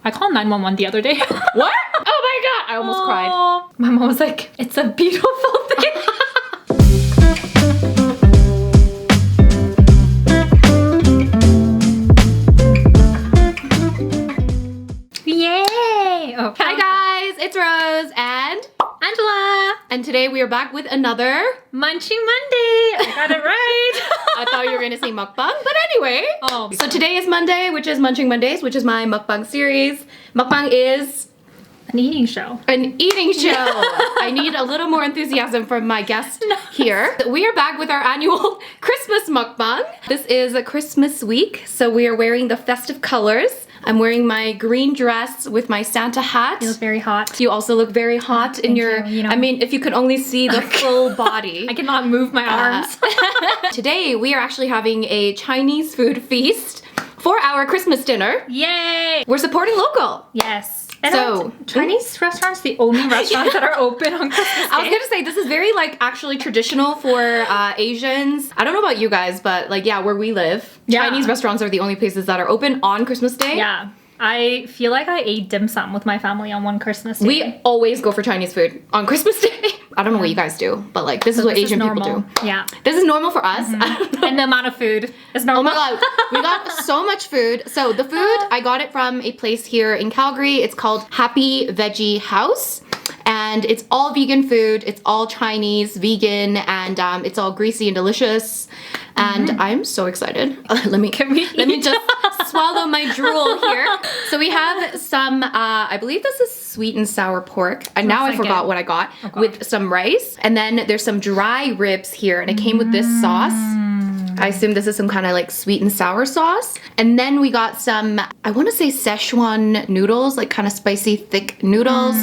I called 911 the other day. What? Oh my god, I almost cried. My mom was like, it's a beautiful thing. Yay! Oh, Hi guys, it's Rose and Angela. And today we are back with another Munching Monday. I got it right. I thought you were gonna say mukbang, but anyway. Oh, so today is Monday, which is Munching Mondays, which is my mukbang series. Mukbang is an eating show. An eating show. I need a little more enthusiasm from my guest here. We are back with our annual Christmas mukbang. This is a Christmas week, so we are wearing the festive colors. I'm wearing my green dress with my Santa hat. You look very hot. You also look very hot in your, you know. I mean, if you could only see the full body. I cannot move my arms. Today, we are actually having a Chinese food feast for our Christmas dinner. Yay! We're supporting local. Yes. And So, Chinese restaurants, the only restaurants that are open on Christmas Day. I was gonna say, this is very like actually traditional for Asians. I don't know about you guys, but like, yeah, where we live, Chinese restaurants are the only places that are open on Christmas Day. Yeah. I feel like I ate dim sum with my family on one Christmas Day. We always go for Chinese food on Christmas Day. I don't know what you guys do, but like, this is what Asian people do. Yeah. This is normal for us. I don't know. And the amount of food is normal. Oh my god, we got so much food. So the food, I got it from a place here in Calgary. It's called Happy Veggie House. And it's all vegan food. It's all Chinese, vegan, and it's all greasy and delicious. And I'm so excited. Let me just swallow my drool here. So we have some, I believe this is sweet and sour pork. And now I forgot what I got. With some rice. And then there's some dry ribs here. And it came with this sauce. I assume this is some kind of like sweet and sour sauce. And then we got some, I want to say Szechuan noodles, like kind of spicy, thick noodles.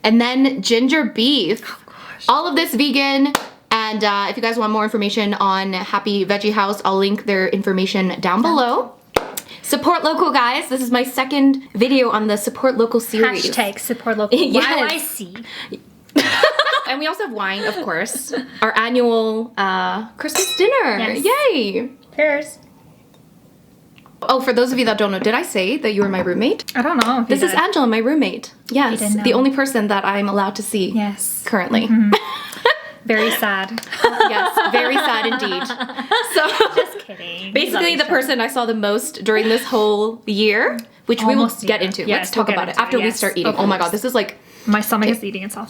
And then ginger beef. Oh gosh. All of this vegan. And if you guys want more information on Happy Veggie House, I'll link their information down below. Support local, guys. This is my second video on the Support Local series. Hashtag support local. Yes. YYC. And we also have wine, of course. Our annual Christmas dinner. Yes. Yay. Cheers. Oh, for those of you that don't know, did I say that you were my roommate? I don't know. This is Angela, my roommate. Yes, didn't know. the only person that I'm allowed to see. Yes. Currently. Very sad. Yes, very sad indeed. So, Just kidding. basically the person I saw the most during this whole year, which we will get into. Yes, Let's talk we'll about get it after into it, we start yes, eating. of Oh my god, course. this is like... My stomach is eating itself.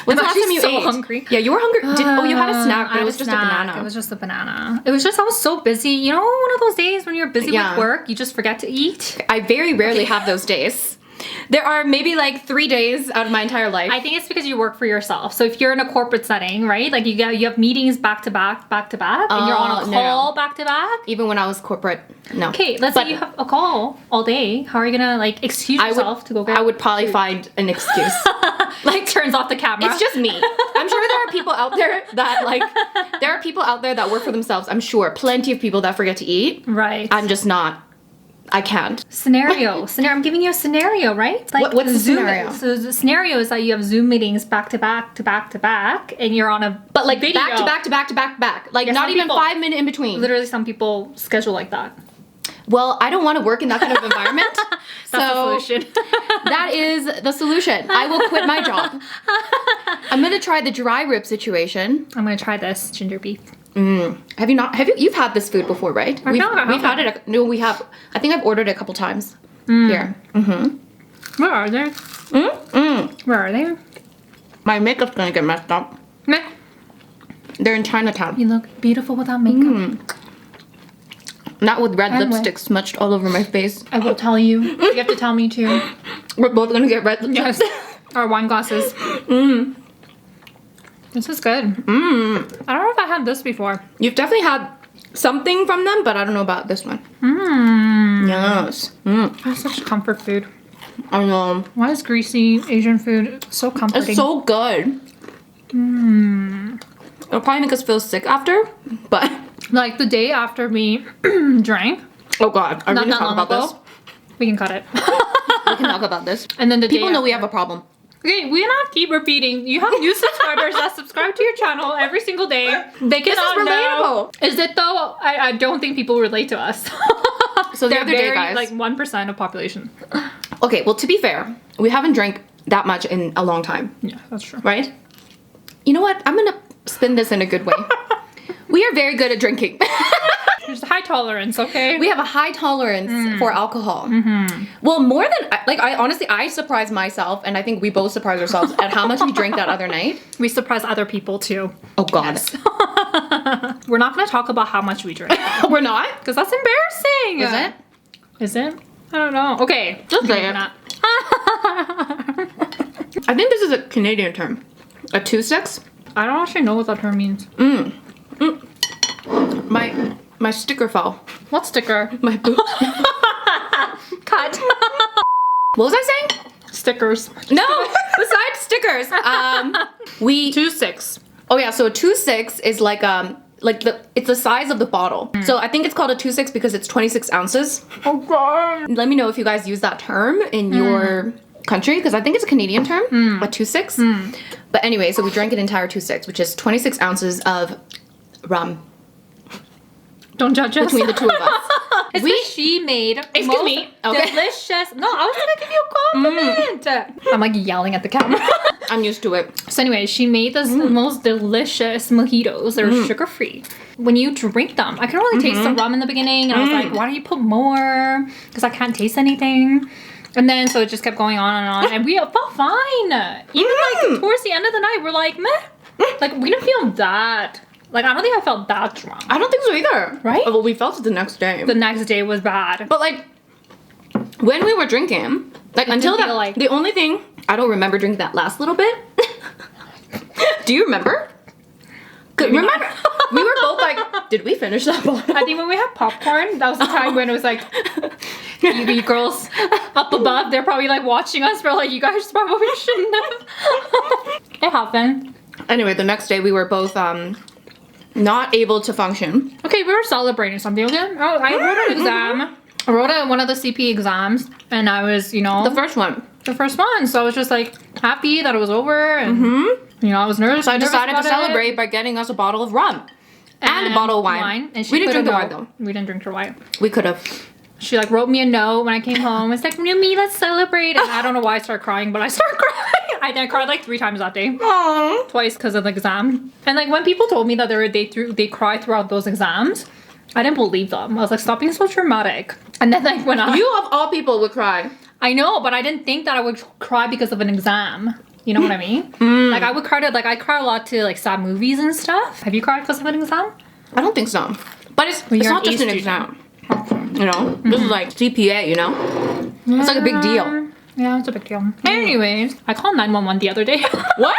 When's the last time you so ate? hungry. Yeah, you were hungry. Oh, you had a snack, but it was just a banana. It was just a banana. It was just, I was so busy. You know, one of those days when you're busy with work, you just forget to eat. I very rarely have those days. There are maybe like 3 days out of my entire life. I think it's because you work for yourself. So if you're in a corporate setting, right? Like you have meetings back to back, and you're on a call back to back. Even when I was corporate, no. Okay, let's say you have a call all day. How are you gonna like excuse yourself to go get I would probably find an excuse. like turns off the camera. It's just me. I'm sure there are people out there that like, there are people out there that work for themselves. I'm sure plenty of people that forget to eat. Right. I'm just not. I can't. Scenario. I'm giving you a scenario, right? Like what's the scenario? So the scenario is that you have Zoom meetings back to back to back to back, and you're on a But like video. back to back to back to back to back. Like not even 5 minutes in between. Literally, some people schedule like that. Well, I don't want to work in that kind of environment. That's the solution. That is the solution. I will quit my job. I'm gonna try the dry rib situation. I'm gonna try this ginger beef. Have you not? You've had this food before, right? We've had it. No, we have. I think I've ordered it a couple times here. Where are they? Where are they? My makeup's gonna get messed up. Meh. They're in Chinatown. You look beautiful without makeup. Not with red lipstick smudged all over my face. I will tell you. You have to tell me too. We're both gonna get red lipstick. Yes. Our wine glasses. This is good. I don't know if I had this before. You've definitely had something from them, but I don't know about this one. Yes. That's such comfort food. I know. Why is greasy Asian food so comforting? It's so good. It'll probably make us feel sick after, but... Like the day after we drank. Oh god, are we gonna talk about this? We can cut it. We can talk about this. And then the people day know after. we have a problem. Okay, we cannot keep repeating. You have new subscribers that subscribe to your channel every single day. They cannot know. Is it though? I don't think people relate to us. So the They're other day, very, guys, like 1% of population. Okay, well, to be fair, we haven't drank that much in a long time. Yeah, that's true. Right? You know what? I'm gonna spin this in a good way. We are very good at drinking. There's a high tolerance, okay? We have a high tolerance for alcohol. Well, more than, like, I honestly, I surprised myself, and I think we both surprised ourselves at how much we drank that other night. We surprise other people too. Oh, God. Yes. We're not going to talk about how much we drink. We're not? Because that's embarrassing. Is it? Is it? I don't know. Okay. Just say it. I think this is a Canadian term. A 2-6? I don't actually know what that term means. My sticker fell. What sticker? My boot. Cut. What was I saying? Stickers. No, besides stickers. We 2-6. Oh yeah, so a 2-6 is like it's the size of the bottle. So I think it's called a 2-6 because it's 26 ounces. Oh God. Let me know if you guys use that term in your country because I think it's a Canadian term, a 2-6. But anyway, so we drank an entire 2-6, which is 26 ounces of rum. Don't judge us. Between the two of us. She made Excuse me. Okay. delicious. No, I was gonna give you a compliment. I'm like yelling at the camera. I'm used to it. So anyway, she made the most delicious mojitos. They're sugar-free. When you drink them, I can only taste the rum in the beginning, and I was like, why don't you put more? Because I can't taste anything. And then so it just kept going on, and we felt fine. Even like towards the end of the night, we're like, meh. Like we didn't feel that. Like, I don't think I felt that drunk. I don't think so either. Right? Well, we felt it the next day. The next day was bad. But, like, when we were drinking, like, until that, like... the only thing, I don't remember drinking that last little bit. Do you remember? Remember? We were both like, did we finish that bottle? I think when we had popcorn, that was the time when it was like, you girls up above, they're probably, like, watching us. We're like, you guys probably shouldn't have. It happened. Anyway, the next day we were both, not able to function. Okay, we were celebrating something, okay? Oh, I wrote an exam. I wrote one of the CP exams, and I was, you know... The first one. The first one. So I was just, like, happy that it was over, and, you know, I was nervous. So I decided to celebrate by getting us a bottle of rum. And a bottle of wine. And We didn't drink the wine, though. We didn't drink the wine. We could have. She, like, wrote me a note when I came home. It's like, Rumi, let's celebrate. And I don't know why I started crying, but I started crying. I cried, like, 3 times that day. Aww. Twice because of the exam. And, like, when people told me that they cried throughout those exams, I didn't believe them. I was like, stop being so dramatic. And then, like, when You, of all people, would cry. I know, but I didn't think that I would cry because of an exam. You know what I mean? Like, I would cry to, like, I cry a lot to, like, sad movies and stuff. Have you cried because of an exam? I don't think so. But it's not just an exam. You know? This is like CPA, you know? It's like a big deal. Yeah, it's a big deal. Anyways, I called 911 the other day. What?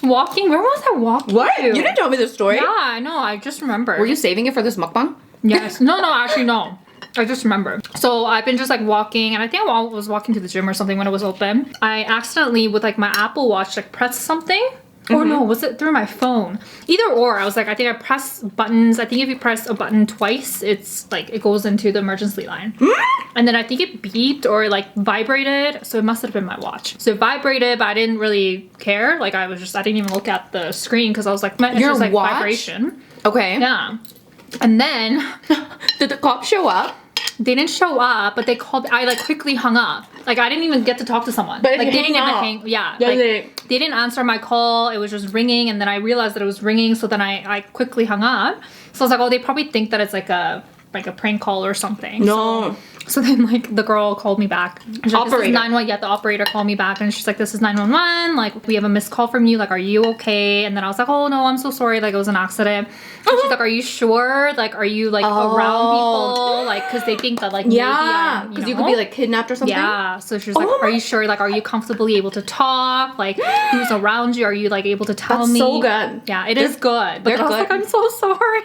Walking? Where was I walking? What? to? You didn't tell me this story. Yeah, I know. I just remember. Were you saving it for this mukbang? Yes. No, actually, no. I just remember. So I've been just like walking, and I think I was walking to the gym or something when it was open. I accidentally, with like my Apple Watch, like pressed something. Or no, was it through my phone? Either or. I was like, I think I pressed buttons. I think if you press a button twice, it's like, it goes into the emergency line. And then I think it beeped or like vibrated. So it must have been my watch. So it vibrated, but I didn't really care. Like I didn't even look at the screen because I was like, it's just like watch? vibration. Okay. Yeah. And then did the cops show up? They didn't show up, but they called. I like quickly hung up. Like I didn't even get to talk to someone. But like they didn't even up. hang. Yeah. Like, they didn't answer my call. It was just ringing, and then I realized that it was ringing. So then I quickly hung up. So I was like, oh, they probably think that it's like a prank call or something. No. So then like the girl called me back. She's like, Operator. This is 911. Yeah, the operator called me back, and she's like, this is 911. Like we have a missed call from you. Like, are you okay? And then I was like, oh no, I'm so sorry. Like it was an accident. And she's like, are you sure? Like, are you like around people? Like, because they think that like yeah, maybe because you could be like kidnapped or something. Yeah. So she's like, are you sure? Like, are you comfortably able to talk? Like, who's around you? Are you like able to tell me? So good. Yeah, it is good. But they're I was good. like, I'm so sorry.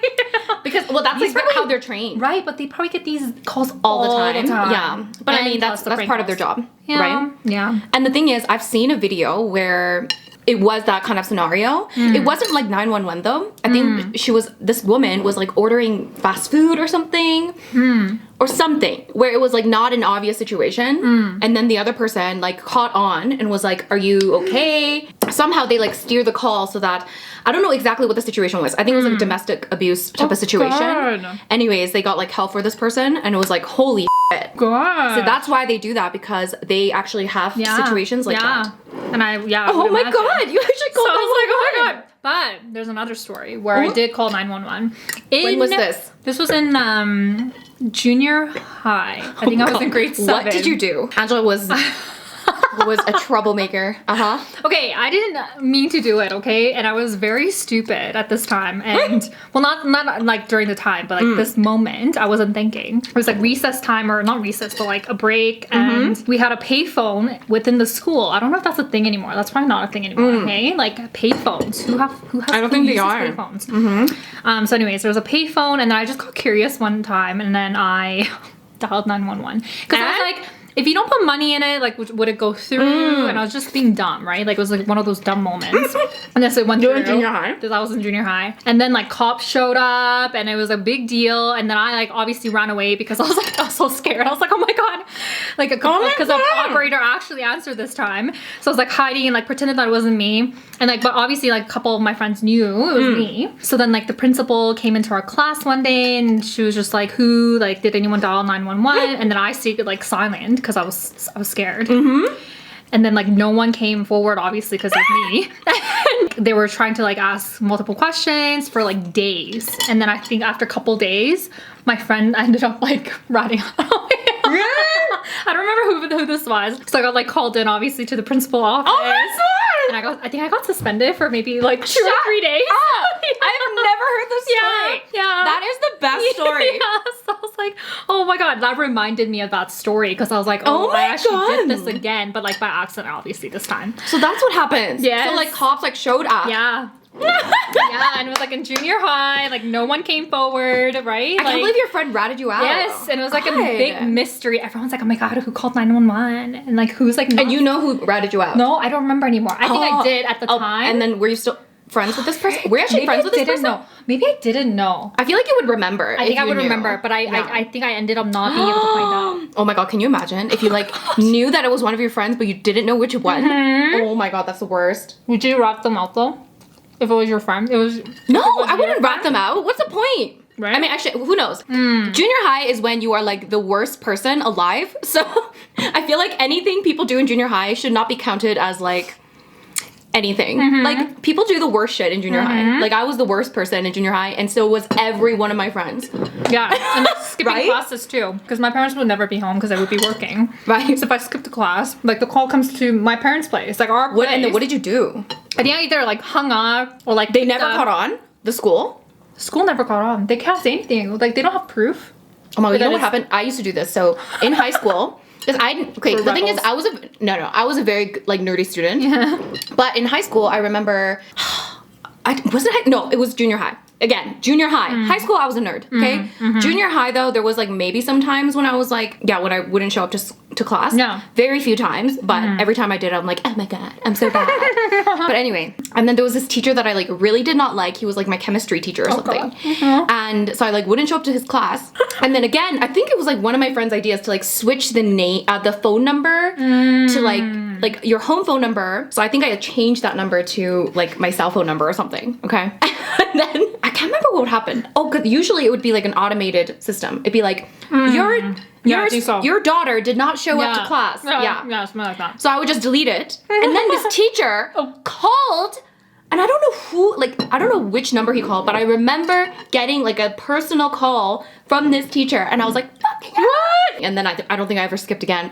Because that's like how they're trained. Right, but they probably get these calls all the time. Yeah. But I mean, that's part of their job, yeah. right? Yeah. And the thing is, I've seen a video where it was that kind of scenario. It wasn't like 911 though. I think this woman was like ordering fast food or something. Or something where it was like not an obvious situation. And then the other person like caught on and was like, are you okay? Somehow they like steer the call so that, I don't know exactly what the situation was. I think it was like a domestic abuse type of situation. God. Anyways, they got like help for this person and it was like, holy God. So that's why they do that, because they actually have situations like that. And I Oh my god, you actually called so I was like, 911. oh my god. But there's another story where I did call 911. When was this? This was in junior high. I think I was in grade 7. What did you do? Angela was a troublemaker. Okay, I didn't mean to do it, okay? And I was very stupid at this time. And, well, not like during the time, but like this moment, I wasn't thinking. It was like recess time, or not recess, but like a break. And we had a payphone within the school. I don't know if that's a thing anymore. That's probably not a thing anymore, okay? Like payphones. Who has I don't think they are. Payphones? So anyways, there was a payphone, and then I just got curious one time, and then I dialed 911. Because I was like, if you don't put money in it, like, would it go through? And I was just being dumb, right? Like, it was like one of those dumb moments. And then so it went through. You were in junior high? Because I was in junior high. And then like cops showed up, and it was a big deal. And then I like obviously ran away because I was so scared. I was like, oh my god, like because the operator actually answered this time. So I was like hiding and like pretended that it wasn't me. And like, but obviously like a couple of my friends knew it was me. So then like the principal came into our class one day, and she was just like, who, like, did anyone dial 911? And then I stayed like silent because I was scared. And then like no one came forward, obviously, because of me. And they were trying to like ask multiple questions for like days. And then I think after a couple days, my friend ended up like ratting out. I don't remember who this was. So I got like called in, obviously, to the principal office. Oh, that's smart! And I think I got suspended for maybe like 2 or 3 days. I've never heard this story. Yeah. That is the best story. Yeah, so I was like, oh my god, that reminded me of that story, because I was like, oh I actually did this again, but like by accident, obviously, this time. So that's what happens. Yes. So like cops like showed up. Yeah. Yeah, and it was like in junior high, like no one came forward, right? I can't believe your friend ratted you out. Yes, and it was like a big mystery. Everyone's like, oh my god, who called 911? And like, who's like, and you know who ratted you out? No, I don't remember anymore. I think I did at the time. And then were you still friends with this person? Were you actually friends with this person? Know. Maybe I didn't know. I feel like you would remember. I think I would remember, but I think I ended up not being able to find out. Oh my god, can you imagine if you like knew that it was one of your friends, but you didn't know which one? Oh my god, that's the worst. Would you rat them out though? If it was your friend, No, I wouldn't rat them out. What's the point? Right? I mean, actually, who knows? Junior high is when you are like the worst person alive. So I feel like anything people do in junior high should not be counted as like anything. Like people do the worst shit in junior high. Like I was the worst person in junior high, and so was every one of my friends. Yeah, and like skipping classes too, because my parents would never be home because I would be working. Right. So if I skipped a class, like the call comes to my parents' place, like our place. And then what did you do? I think I either like hung up or like they never caught on. The school. School never caught on. They can't say anything. Like they don't have proof. Oh my god, you know what happened? I used to do this. So in high school. Because the thing is, I was a very like nerdy student. Yeah. But in high school, I remember, it was junior high. Again, junior high. High school, I was a nerd, okay? Junior high, though, there was like maybe some times when I was like, when I wouldn't show up to class. Yeah. Very few times, but every time I did, I'm like, oh my god, I'm so bad. But anyway, and then there was this teacher that I like really did not like. He was like my chemistry teacher or something. And so I like wouldn't show up to his class. And then again, I think it was like one of my friend's ideas to like switch the phone number to like your home phone number. So I think I had changed that number to like my cell phone number or something, okay? And then I can't remember what happened. Oh, because usually it would be like an automated system. It'd be like, your daughter did not show up to class. Yeah, something like that. So I would just delete it. And then this teacher called, and I don't know who, like, I don't know which number he called, but I remember getting like a personal call from this teacher, and I was like, fucking what? And then I don't think I ever skipped again.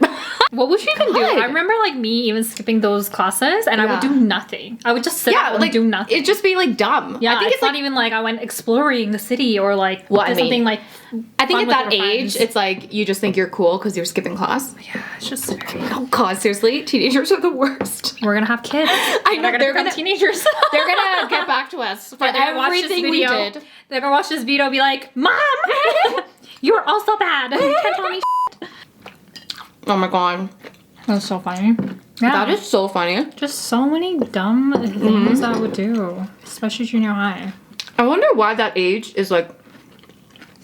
What would you even do? I remember like me even skipping those classes, and I would do nothing. I would just sit and do nothing. It'd just be like dumb. Yeah, I think it's not even like I went exploring the city or like something like. I think at that age, it's like you just think you're cool because you're skipping class. Yeah, it's just. Oh god, seriously, teenagers are the worst. We're gonna have kids. I know they're gonna teenagers. They're gonna get back to us for everything we did. They're gonna watch this video and be like, Mom, you're also bad. You can't tell me shit. Oh my god. That's so funny. Yeah. That is so funny. Just so many dumb things that I would do, especially junior high. I wonder why that age is like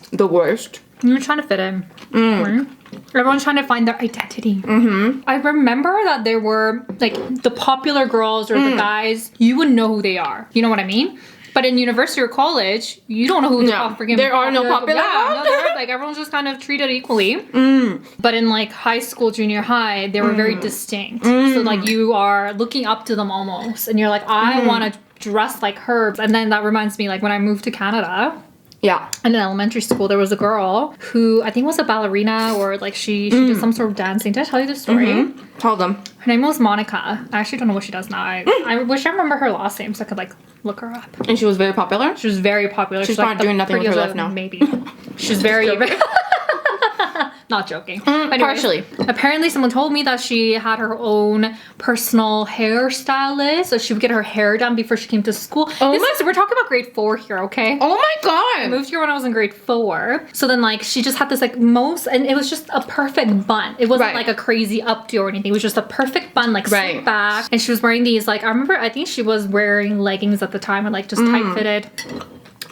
the worst. You're trying to fit in. Right? Everyone's trying to find their identity. I remember that there were like the popular girls or the guys, you would know who they are. You know what I mean? But in university or college, you don't know who's freaking there are no popular Yeah, no, like everyone's just kind of treated equally. But in like high school, junior high, they were very distinct. So like you are looking up to them almost, and you're like, I want to dress like her. And then that reminds me, like when I moved to Canada. Yeah. In elementary school, there was a girl who I think was a ballerina or like she did some sort of dancing. Did I tell you the story? Tell them. Her name was Monica. I actually don't know what she does now. I wish I remember her last name so I could like look her up. And she was very popular? She was very popular. She's not doing nothing with her life now. Maybe. She's very... Not joking. But anyways, partially. Apparently someone told me that she had her own personal hairstylist. So she would get her hair done before she came to school. We're talking about grade 4 here, okay? Oh my god! I moved here when I was in grade 4. So then like she just had this like and it was just a perfect bun. It wasn't like a crazy updo or anything. It was just a perfect bun, like slick back. And she was wearing these like, I think she was wearing leggings at the time and like just tight fitted.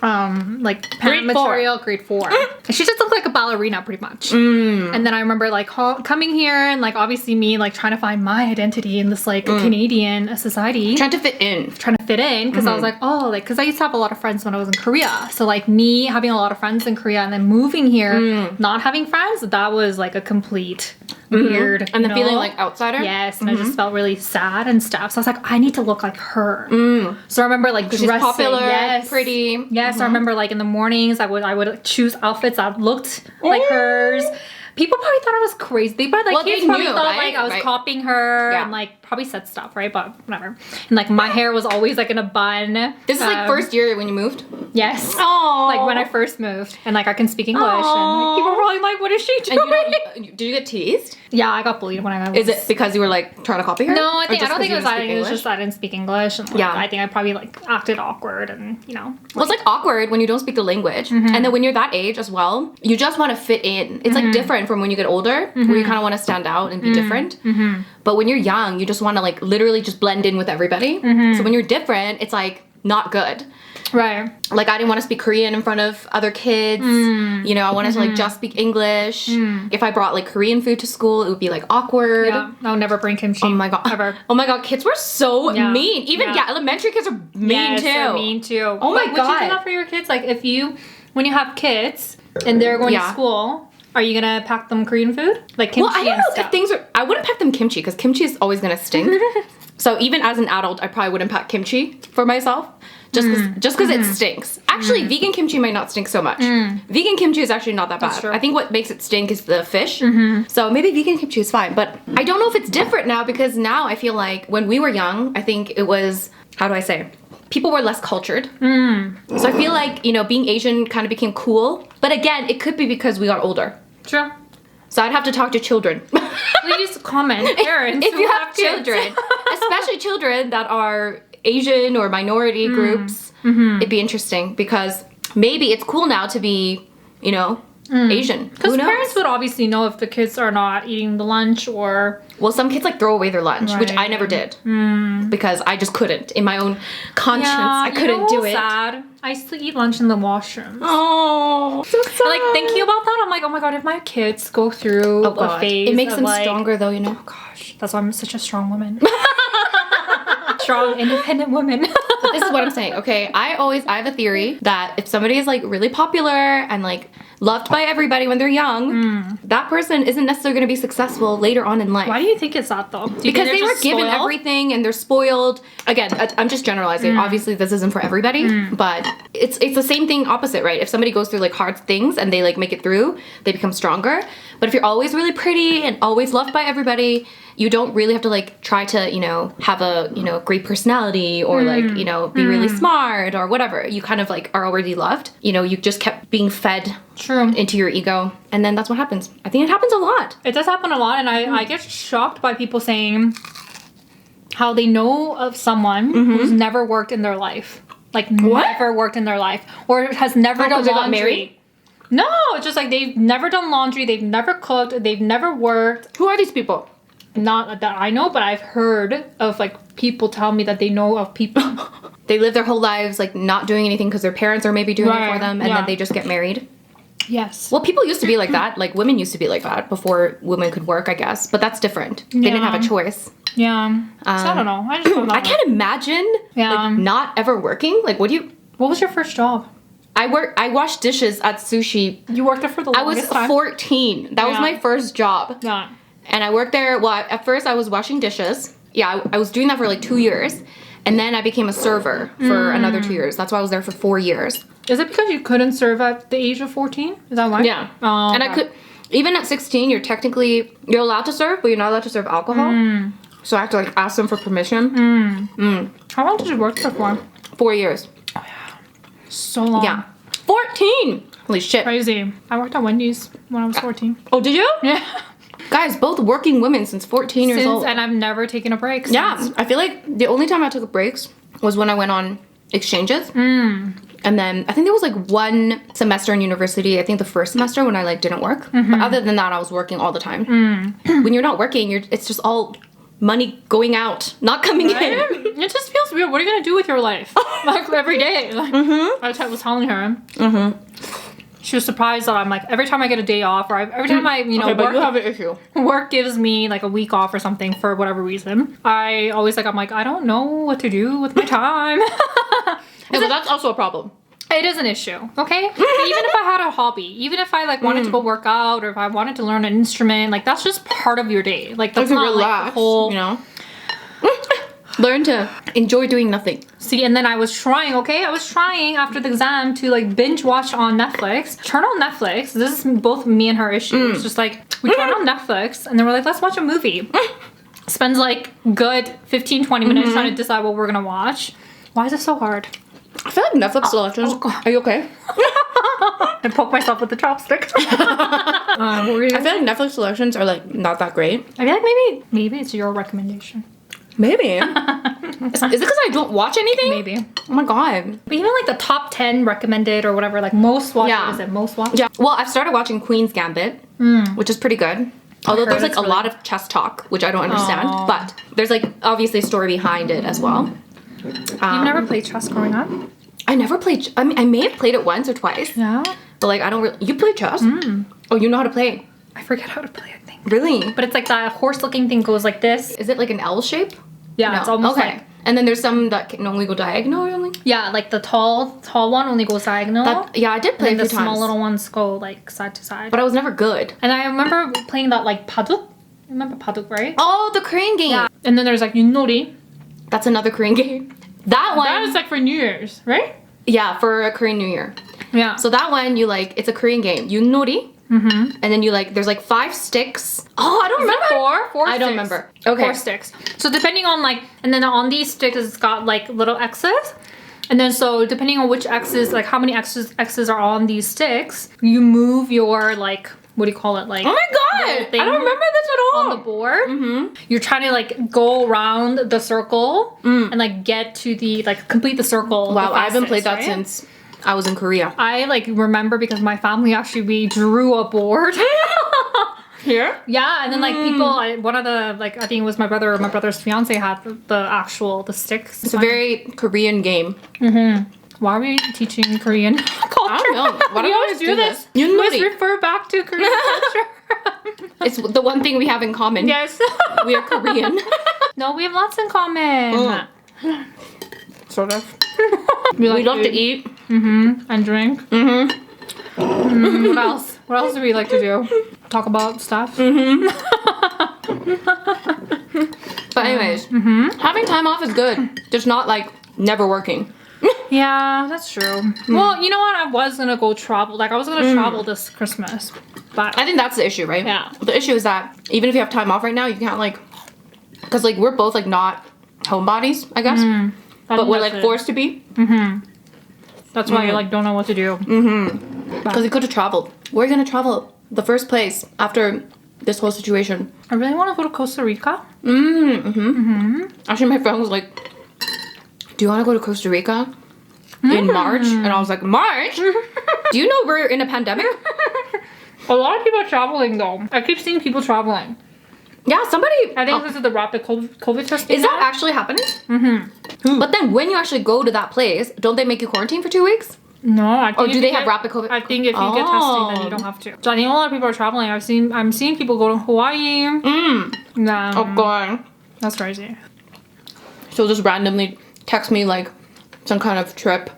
Like pant material, grade 4. And she just looked like a ballerina pretty much. And then I remember like coming here and like obviously me like trying to find my identity in this like Canadian society. Trying to fit in Because I was like, oh, like, because I used to have a lot of friends when I was in Korea. So like me having a lot of friends in Korea and then moving here, not having friends, that was like a complete weird. And then feeling like outsider? Yes. And I just felt really sad and stuff. So I was like, I need to look like her. So I remember like dressing. She's popular, pretty. Yes. I remember like in the mornings I would choose outfits that looked like hers. People probably thought I was crazy. They probably like kids probably thought like I was copying her and like probably said stuff, right? But whatever. And like my hair was always like in a bun. This is like first year when you moved? Yes. Oh. Like when I first moved, and like I can speak English, and like, people were probably like, "What is she doing?" And did you get teased? Yeah, I got bullied when I was. Is it because you were like trying to copy her? No, I don't think it was that. It was just I didn't speak English. And, like, Yeah. I think I probably like acted awkward, and Well, it's like awkward when you don't speak the language, and then when you're that age as well, you just want to fit in. It's like different from when you get older, where you kind of want to stand out and be different. But when you're young, you just want to like literally just blend in with everybody. So when you're different, it's like not good. Right. Like I didn't want to speak Korean in front of other kids. I wanted to like just speak English. If I brought like Korean food to school, it would be like awkward. Yeah. I'll never bring kimchi. Oh my god. Ever. Oh my god, kids were so mean. Even elementary kids are mean too. They're mean too. Oh my god. Would you do that for your kids? Like when you have kids and they're going to school, are you gonna pack them Korean food? Like kimchi I don't and know stuff? if things are. I wouldn't pack them kimchi because kimchi is always gonna stink. So even as an adult, I probably wouldn't pack kimchi for myself. Just because it stinks. Actually, vegan kimchi might not stink so much. Vegan kimchi is actually not that bad. True. I think what makes it stink is the fish. So maybe vegan kimchi is fine. But I don't know if it's different now because now I feel like when we were young, I think it was, how do I say? People were less cultured. So I feel like, being Asian kind of became cool. But again, it could be because we got older. True. So I'd have to talk to children. Please comment, parents. If you have children, especially children that are Asian or minority groups, it'd be interesting because maybe it's cool now to be, Asian. Because parents would obviously know if the kids are not eating the lunch or... Well, some kids like throw away their lunch, which I never did. Because I just couldn't. In my own conscience, I couldn't do it. Sad. I used to eat lunch in the washroom. Oh, so sad. Like thinking about that, I'm like, oh my god, if my kids go through a phase, it makes them like, stronger, though. Oh gosh, that's why I'm such a strong woman. Strong, independent woman. But this is what I'm saying. Okay, I have a theory that if somebody is like really popular and like loved by everybody when they're young, that person isn't necessarily going to be successful later on in life. Why do you think it's that though? Because they were given everything and they're spoiled. Again, I'm just generalizing. Obviously, this isn't for everybody, but it's the same thing opposite, right? If somebody goes through like hard things and they like make it through, they become stronger. But if you're always really pretty and always loved by everybody, you don't really have to like try to, have a, great personality or like, be really smart or whatever. You kind of like are already loved. You just kept being fed into your ego. And then that's what happens. I think it happens a lot. It does happen a lot. And I get shocked by people saying how they know of someone who's never worked in their life. Like never worked in their life. Or has never done laundry. Got married? No, it's just like they've never done laundry. They've never cooked. They've never worked. Who are these people? Not that I know, but I've heard of like people tell me that they know of people. They live their whole lives like not doing anything because their parents are maybe doing it for them and then they just get married. Yes. Well, people used to be like that. Like women used to be like that before women could work, I guess. But that's different. They didn't have a choice. Yeah. So I don't know. I just don't know. I can't imagine like not ever working. Like what do you... What was your first job? I washed dishes at sushi. You worked there for the I was longest time? 14. That was Yeah. my first job. Yeah. And I worked there, well, at first I was washing dishes. Yeah, I was doing that for like 2 years. And then I became a server for another 2 years. That's why I was there for 4 years. Is it because you couldn't serve at the age of 14? Is that why? Yeah. Oh, And I okay. could, even at 16, you're allowed to serve, but you're not allowed to serve alcohol. So I had to like ask them for permission. How long did you work there for? 4 years. So long. Yeah. 14! Holy shit. Crazy. I worked at Wendy's when I was 14. Oh, did you? Yeah. Guys, both working women since 14 years old. And I've never taken a break since. Yeah, I feel like the only time I took breaks was when I went on exchanges. And then I think there was like one semester in university, I think the first semester when I like didn't work. But other than that, I was working all the time. When you're not working, it's just all money going out, not coming in. It just feels weird. What are you going to do with your life? Like every day. Like, I was telling her. She was surprised that I'm like, every time I get a day off, or every time I, Okay, but you have an issue. work gives me like a week off or something for whatever reason, I always like, I'm like, I don't know what to do with my time. Yeah, but that's also a problem. It is an issue, okay? But even if I had a hobby, even if I like wanted to go work out, or if I wanted to learn an instrument, like that's just part of your day. Like that's To not relax, like the whole, you know? Learn to enjoy doing nothing. See, and then I was trying, okay? I was trying after the exam to like binge watch on Netflix. Turn on Netflix. This is both me and her issue. It's just like, we turn on Netflix and then we're like, let's watch a movie. Spends like good 15, 20 minutes trying to decide what we're gonna watch. Why is it so hard? I feel like Netflix selections. God. Are you okay? I poke myself with the chopstick. I feel like Netflix selections are like not that great. I feel like maybe it's your recommendation. Maybe. Is it because I don't watch anything? Maybe. Oh my god. But even like the top 10 recommended or whatever, like most watched, Yeah. what is it? Most watched? Yeah. Well, I've started watching Queen's Gambit, which is pretty good. Although heard there's like it's a really- lot of chess talk, which I don't understand. Oh. But there's like obviously a story behind it as well. You've never played chess growing up? I never played. I mean, I may have played it once or twice, Yeah. but like I don't really. You play chess? Oh, you know how to play? I forget how to play, I think. Really? But it's like that horse-looking thing goes like this. Is it like an L shape? Yeah, No. it's almost okay. like, And then there's some that can only go diagonal. Only. yeah, like the tall one only goes diagonal. Yeah, I did play and a then few the small times, little ones go like side to side. but I was never good. And I remember playing that like paduk. Remember paduk, right? Oh, the Korean game. Yeah. And then there's like yunori. That's another Korean game. That one. That is like for New Year's, right? Yeah, for a Korean New Year. Yeah. So that one, you like, it's a Korean game. Yunori. And then you like, there's like 5 sticks. Oh, I don't remember. Four I don't sticks. remember. Okay. 4 sticks. So depending on like, and then on these sticks, it's got like little X's. And then so depending on which X's, like how many X's are on these sticks, you move your like, what do you call it? Like, Oh my god! little thing I don't remember this at all. on the board. You're trying to like go around the circle and like get to the, like complete the circle. Wow, the I haven't played that fastest, right? since I was in Korea. I like remember because my family actually, we drew a board. Here? Yeah, and then like people, one of the like I think it was my brother or my brother's fiance had the sticks. It's a very Korean game. Why are we teaching Korean culture? I don't know. Why do we we always always do do this. this? We always Yunori. refer back to Korean culture. It's the one thing we have in common. Yes. We are Korean. No, we have lots in common. Sort of. We We love to food eat. and drink. What else? What else do we like to do? Talk about stuff. But anyways, having time off is good. Just not like never working. Yeah, that's true. Well, you know what? I was gonna go travel. Like I was gonna travel this Christmas, but I think that's the issue, right? Yeah. The issue is that even if you have time off right now, you can't like, because like we're both like not homebodies, I guess. But we're like forced to be. That's why you like don't know what to do. Because we could have traveled. We're gonna travel the first place after this whole situation. I really want to go to Costa Rica. Actually, my friend was like, "Do you want to go to Costa Rica in March?" And I was like, "March? Do you know we're in a pandemic?" A lot of people are traveling though. I keep seeing people traveling. Yeah, somebody. I think this is the rapid COVID testing. Is that actually happening? But then when you actually go to that place, don't they make you quarantine for 2 weeks? No, I think Or if do you they get- have rapid COVID? I think if you get tested, then you don't have to. So I think a lot of people are traveling. I'm seeing people go to Hawaii. Oh god. That's crazy. So just randomly text me like some kind of trip.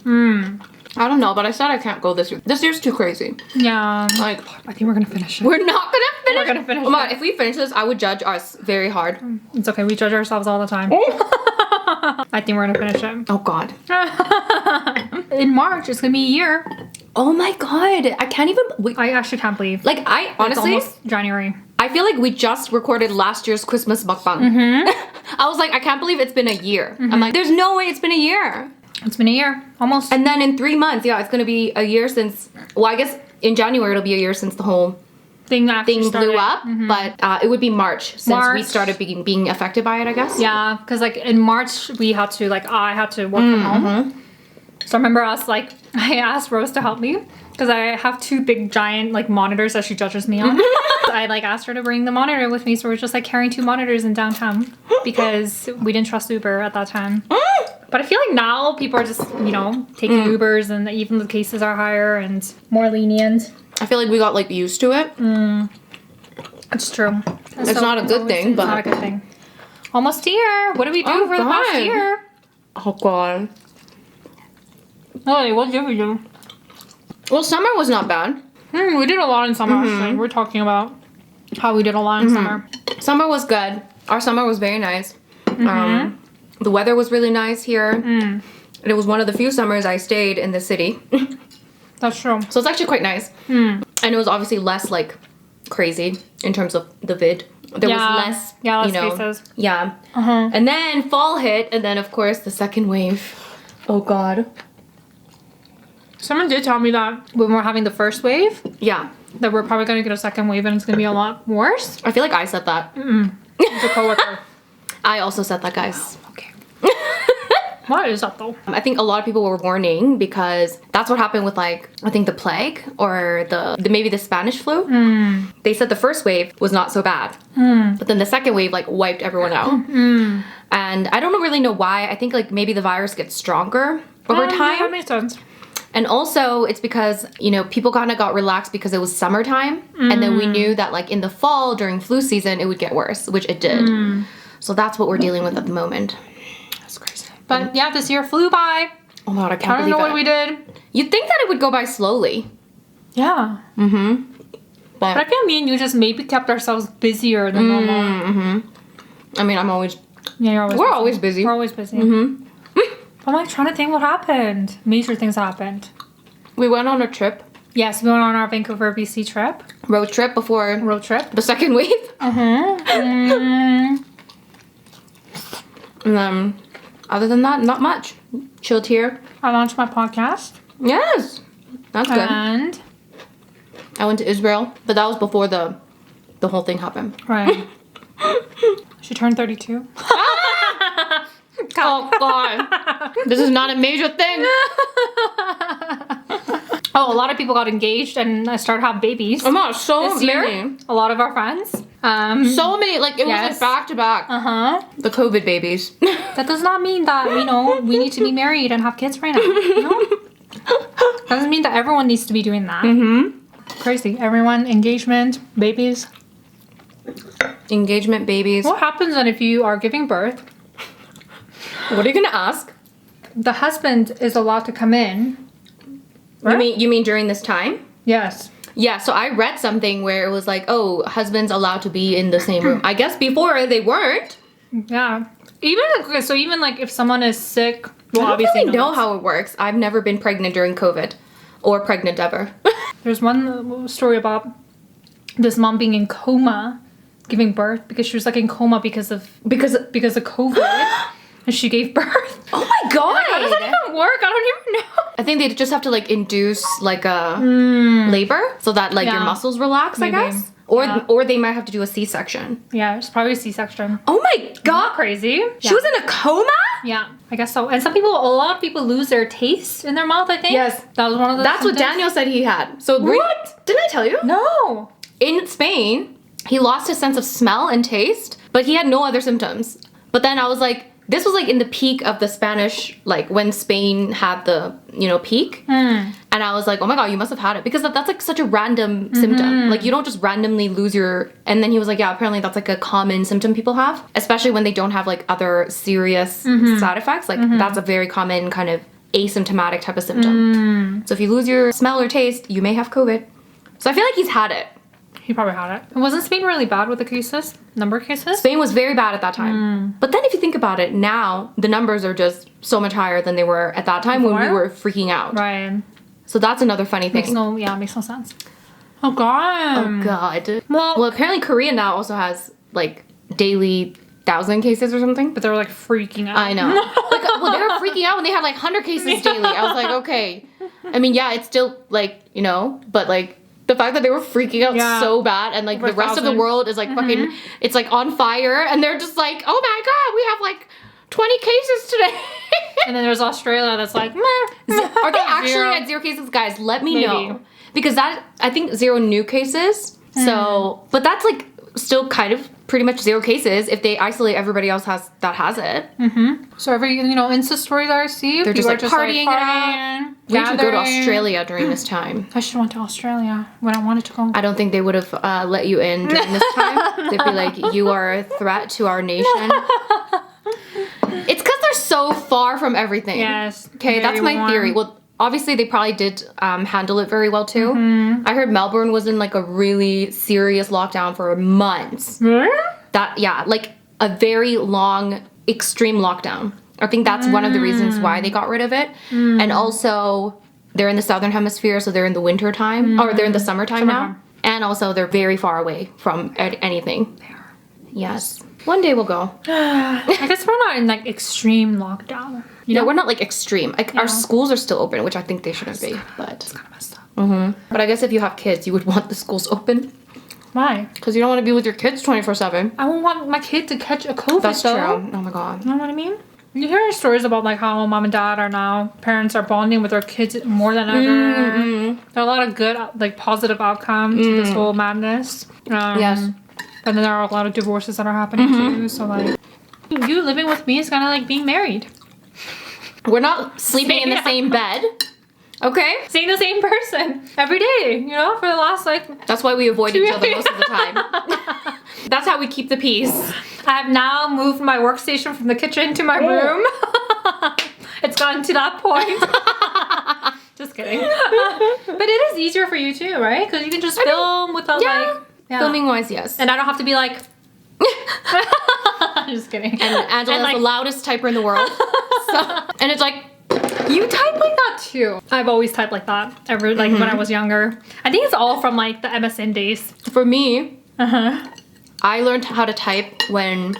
I don't know, but I said I can't go this year. This year's too crazy. Yeah. Like, I think we're gonna finish it. we're not gonna finish. We're gonna finish Oh my it. God, if we finish this, I would judge us very hard. It's okay. We judge ourselves all the time. I think we're gonna finish it. Oh God. In March, it's gonna be a year. Oh my God. I can't even. I actually can't believe. Like, I honestly, it's almost January. I feel like we just recorded last year's Christmas mukbang. I was like, I can't believe it's been a year. I'm like, there's no way it's been a year. It's been a year, almost. And then in 3 months, yeah, it's gonna be a year since. Well, I guess in January it'll be a year since the whole thing blew up. But it would be March since we started being affected by it, I guess. Yeah, because like in March we had to I had to work from home. So I remember I asked Rose to help me because I have 2 big giant like monitors that she judges me on. I asked her to bring the monitor with me, so we're just like carrying 2 monitors in downtown because we didn't trust Uber at that time. But I feel like now people are just, taking Ubers, and even the cases are higher and more lenient. I feel like we got like used to it. It's true. It's not a good thing, but it's not a good thing. Almost here. What did we do for the past year? Oh God. Oh, what did we do? Well, summer was not bad. We did a lot in summer, actually. We're talking about how we did a lot in summer. Summer was good. Our summer was very nice. The weather was really nice here. And it was one of the few summers I stayed in the city. That's true. So it's actually quite nice. And it was obviously less like crazy in terms of the vid. There was less, less cases. Yeah. And then fall hit, and then of course the second wave. Oh God. Someone did tell me that when we're having the first wave, Yeah. that we're probably gonna get a second wave and it's gonna be a lot worse. I feel like I said that. It's a coworker. I also said that, guys. Okay. What is that though? I think a lot of people were warning because that's what happened with I think the plague or the maybe the Spanish flu. They said the first wave was not so bad, but then the second wave wiped everyone out. And I don't really know why. I think maybe the virus gets stronger over time. Yeah, that makes sense. And also it's because, people kind of got relaxed because it was summertime. And then we knew that in the fall during flu season, it would get worse, which it did. So that's what we're dealing with at the moment. That's crazy. But yeah, this year flew by. Oh my God, I can't I don't believe know what we did. You'd think that it would go by slowly. Yeah. But I feel me and you just maybe kept ourselves busier than normal. I mean, I'm always... Yeah, you're always We're busy. always busy. We're always busy. I'm trying to think what happened. Major things happened. We went on a trip. Yes, we went on our Vancouver, BC trip. Road trip before Road trip. the second wave. And then, other than that, not much. Chilled here. I launched my podcast. Yes. That's good. And I went to Israel, but that was before the whole thing happened. right. She turned 32. Oh God. This is not a major thing. Oh, a lot of people got engaged and started having babies. Oh my God, so This year, many. a lot of our friends. So many, it Yes. was back to back. The COVID babies. That does not mean that, we need to be married and have kids right now. Doesn't mean that everyone needs to be doing that. Crazy. Everyone, engagement, babies. Engagement babies. What happens then if you are giving birth? What are you gonna ask? The husband is allowed to come in. Right? You mean during this time? Yes. Yeah, so I read something where it was husbands allowed to be in the same room. I guess before they weren't. Yeah. Even if someone is sick, well, I don't obviously really know how it works. I've never been pregnant during COVID, or pregnant ever. There's one story about this mom being in coma, giving birth because she was in coma because of COVID, and she gave birth. Oh my God! How does that even work? I don't even know. I think they just have to induce a labor so that your Yeah. muscles relax. Maybe. I guess, or Yeah. or they might have to do a C-section. Yeah, it's probably a C-section. Oh my God! Crazy. She was in a coma. Yeah, I guess so. And a lot of people lose their taste in their mouth, I think. Yes. That was one of the That's what symptoms. Daniel said he had. So What? Didn't I tell you? No. In Spain, he lost his sense of smell and taste, but he had no other symptoms. But then I was this was in the peak of the Spanish, when Spain had the, peak. And I was oh my God, you must have had it. Because that's such a random symptom. You don't just randomly lose your... And then he was yeah, apparently that's a common symptom people have. Especially when they don't have other serious side effects. That's a very common kind of asymptomatic type of symptom. So if you lose your smell or taste, you may have COVID. So I feel like he's had it. He probably had it. Wasn't Spain really bad with the cases? Number of cases? Spain was very bad at that time. But then if you think about it, now the numbers are just so much higher than they were at that time when we were freaking out. Right. So that's another funny thing. Makes no sense. Oh god. Oh god. Well, apparently Korea now also has like daily 1,000 cases or something. But they were like freaking out. I know. Like, well, they were freaking out when they had like 100 cases daily. I was like, okay. I mean, yeah, it's still like, you know, but like the fact that they were freaking out so bad and like the rest of the world is like fucking, it's like on fire and they're just like, oh my god, we have like 20 cases today. And then there's Australia that's like, meh. Are they actually at 0 cases? Guys, let me know. Because that, I think 0 new cases. So, but that's like still kind of pretty much 0 cases if they isolate everybody else that has it. So every, you know, Insta story that I see, they're just like partying it out. Gathering. We should go to Australia during this time. I should have went to Australia when I wanted to go. I don't think they would have let you in during this time. They'd be like, you are a threat to our nation. It's because they're so far from everything. Yes. Okay, that's my theory. Well, obviously they probably did handle it very well too. I heard Melbourne was in like a really serious lockdown for months. That, yeah, like a very long, extreme lockdown. I think that's one of the reasons why they got rid of it. And also, they're in the southern hemisphere, so they're in the winter time, or they're in the summertime now. And also, they're very far away from anything. They are. Yes. One day we'll go. I guess we're not in like extreme lockdown. You know, we're not like extreme. Like our schools are still open, which I think they shouldn't be. But it's kind of messed up. But I guess if you have kids, you would want the schools open. Why? Because you don't want to be with your kids 24/7. I won't want my kid to catch a COVID. That's though. true. Oh my god. You know what I mean? You hear stories about like how mom and dad are now, parents are bonding with their kids more than ever. There are a lot of good, like positive outcomes to this whole madness. Yes. And then there are a lot of divorces that are happening too. So like, you living with me is kind of like being married. We're not sleeping in the same bed. Okay? Seeing the same person every day, you know, for the last like... That's why we avoid each other most of the time. That's how we keep the peace. I have now moved my workstation from the kitchen to my room. It's gotten to that point. Just kidding. But it is easier for you too, right? Because you can just film without like... Yeah. Filming wise, yes. And I don't have to be like... Just kidding. And Angela's like, the loudest typer in the world. And it's like... You type like that too. I've always typed like that ever, like when I was younger. I think it's all from like the MSN days. For me, I learned how to type when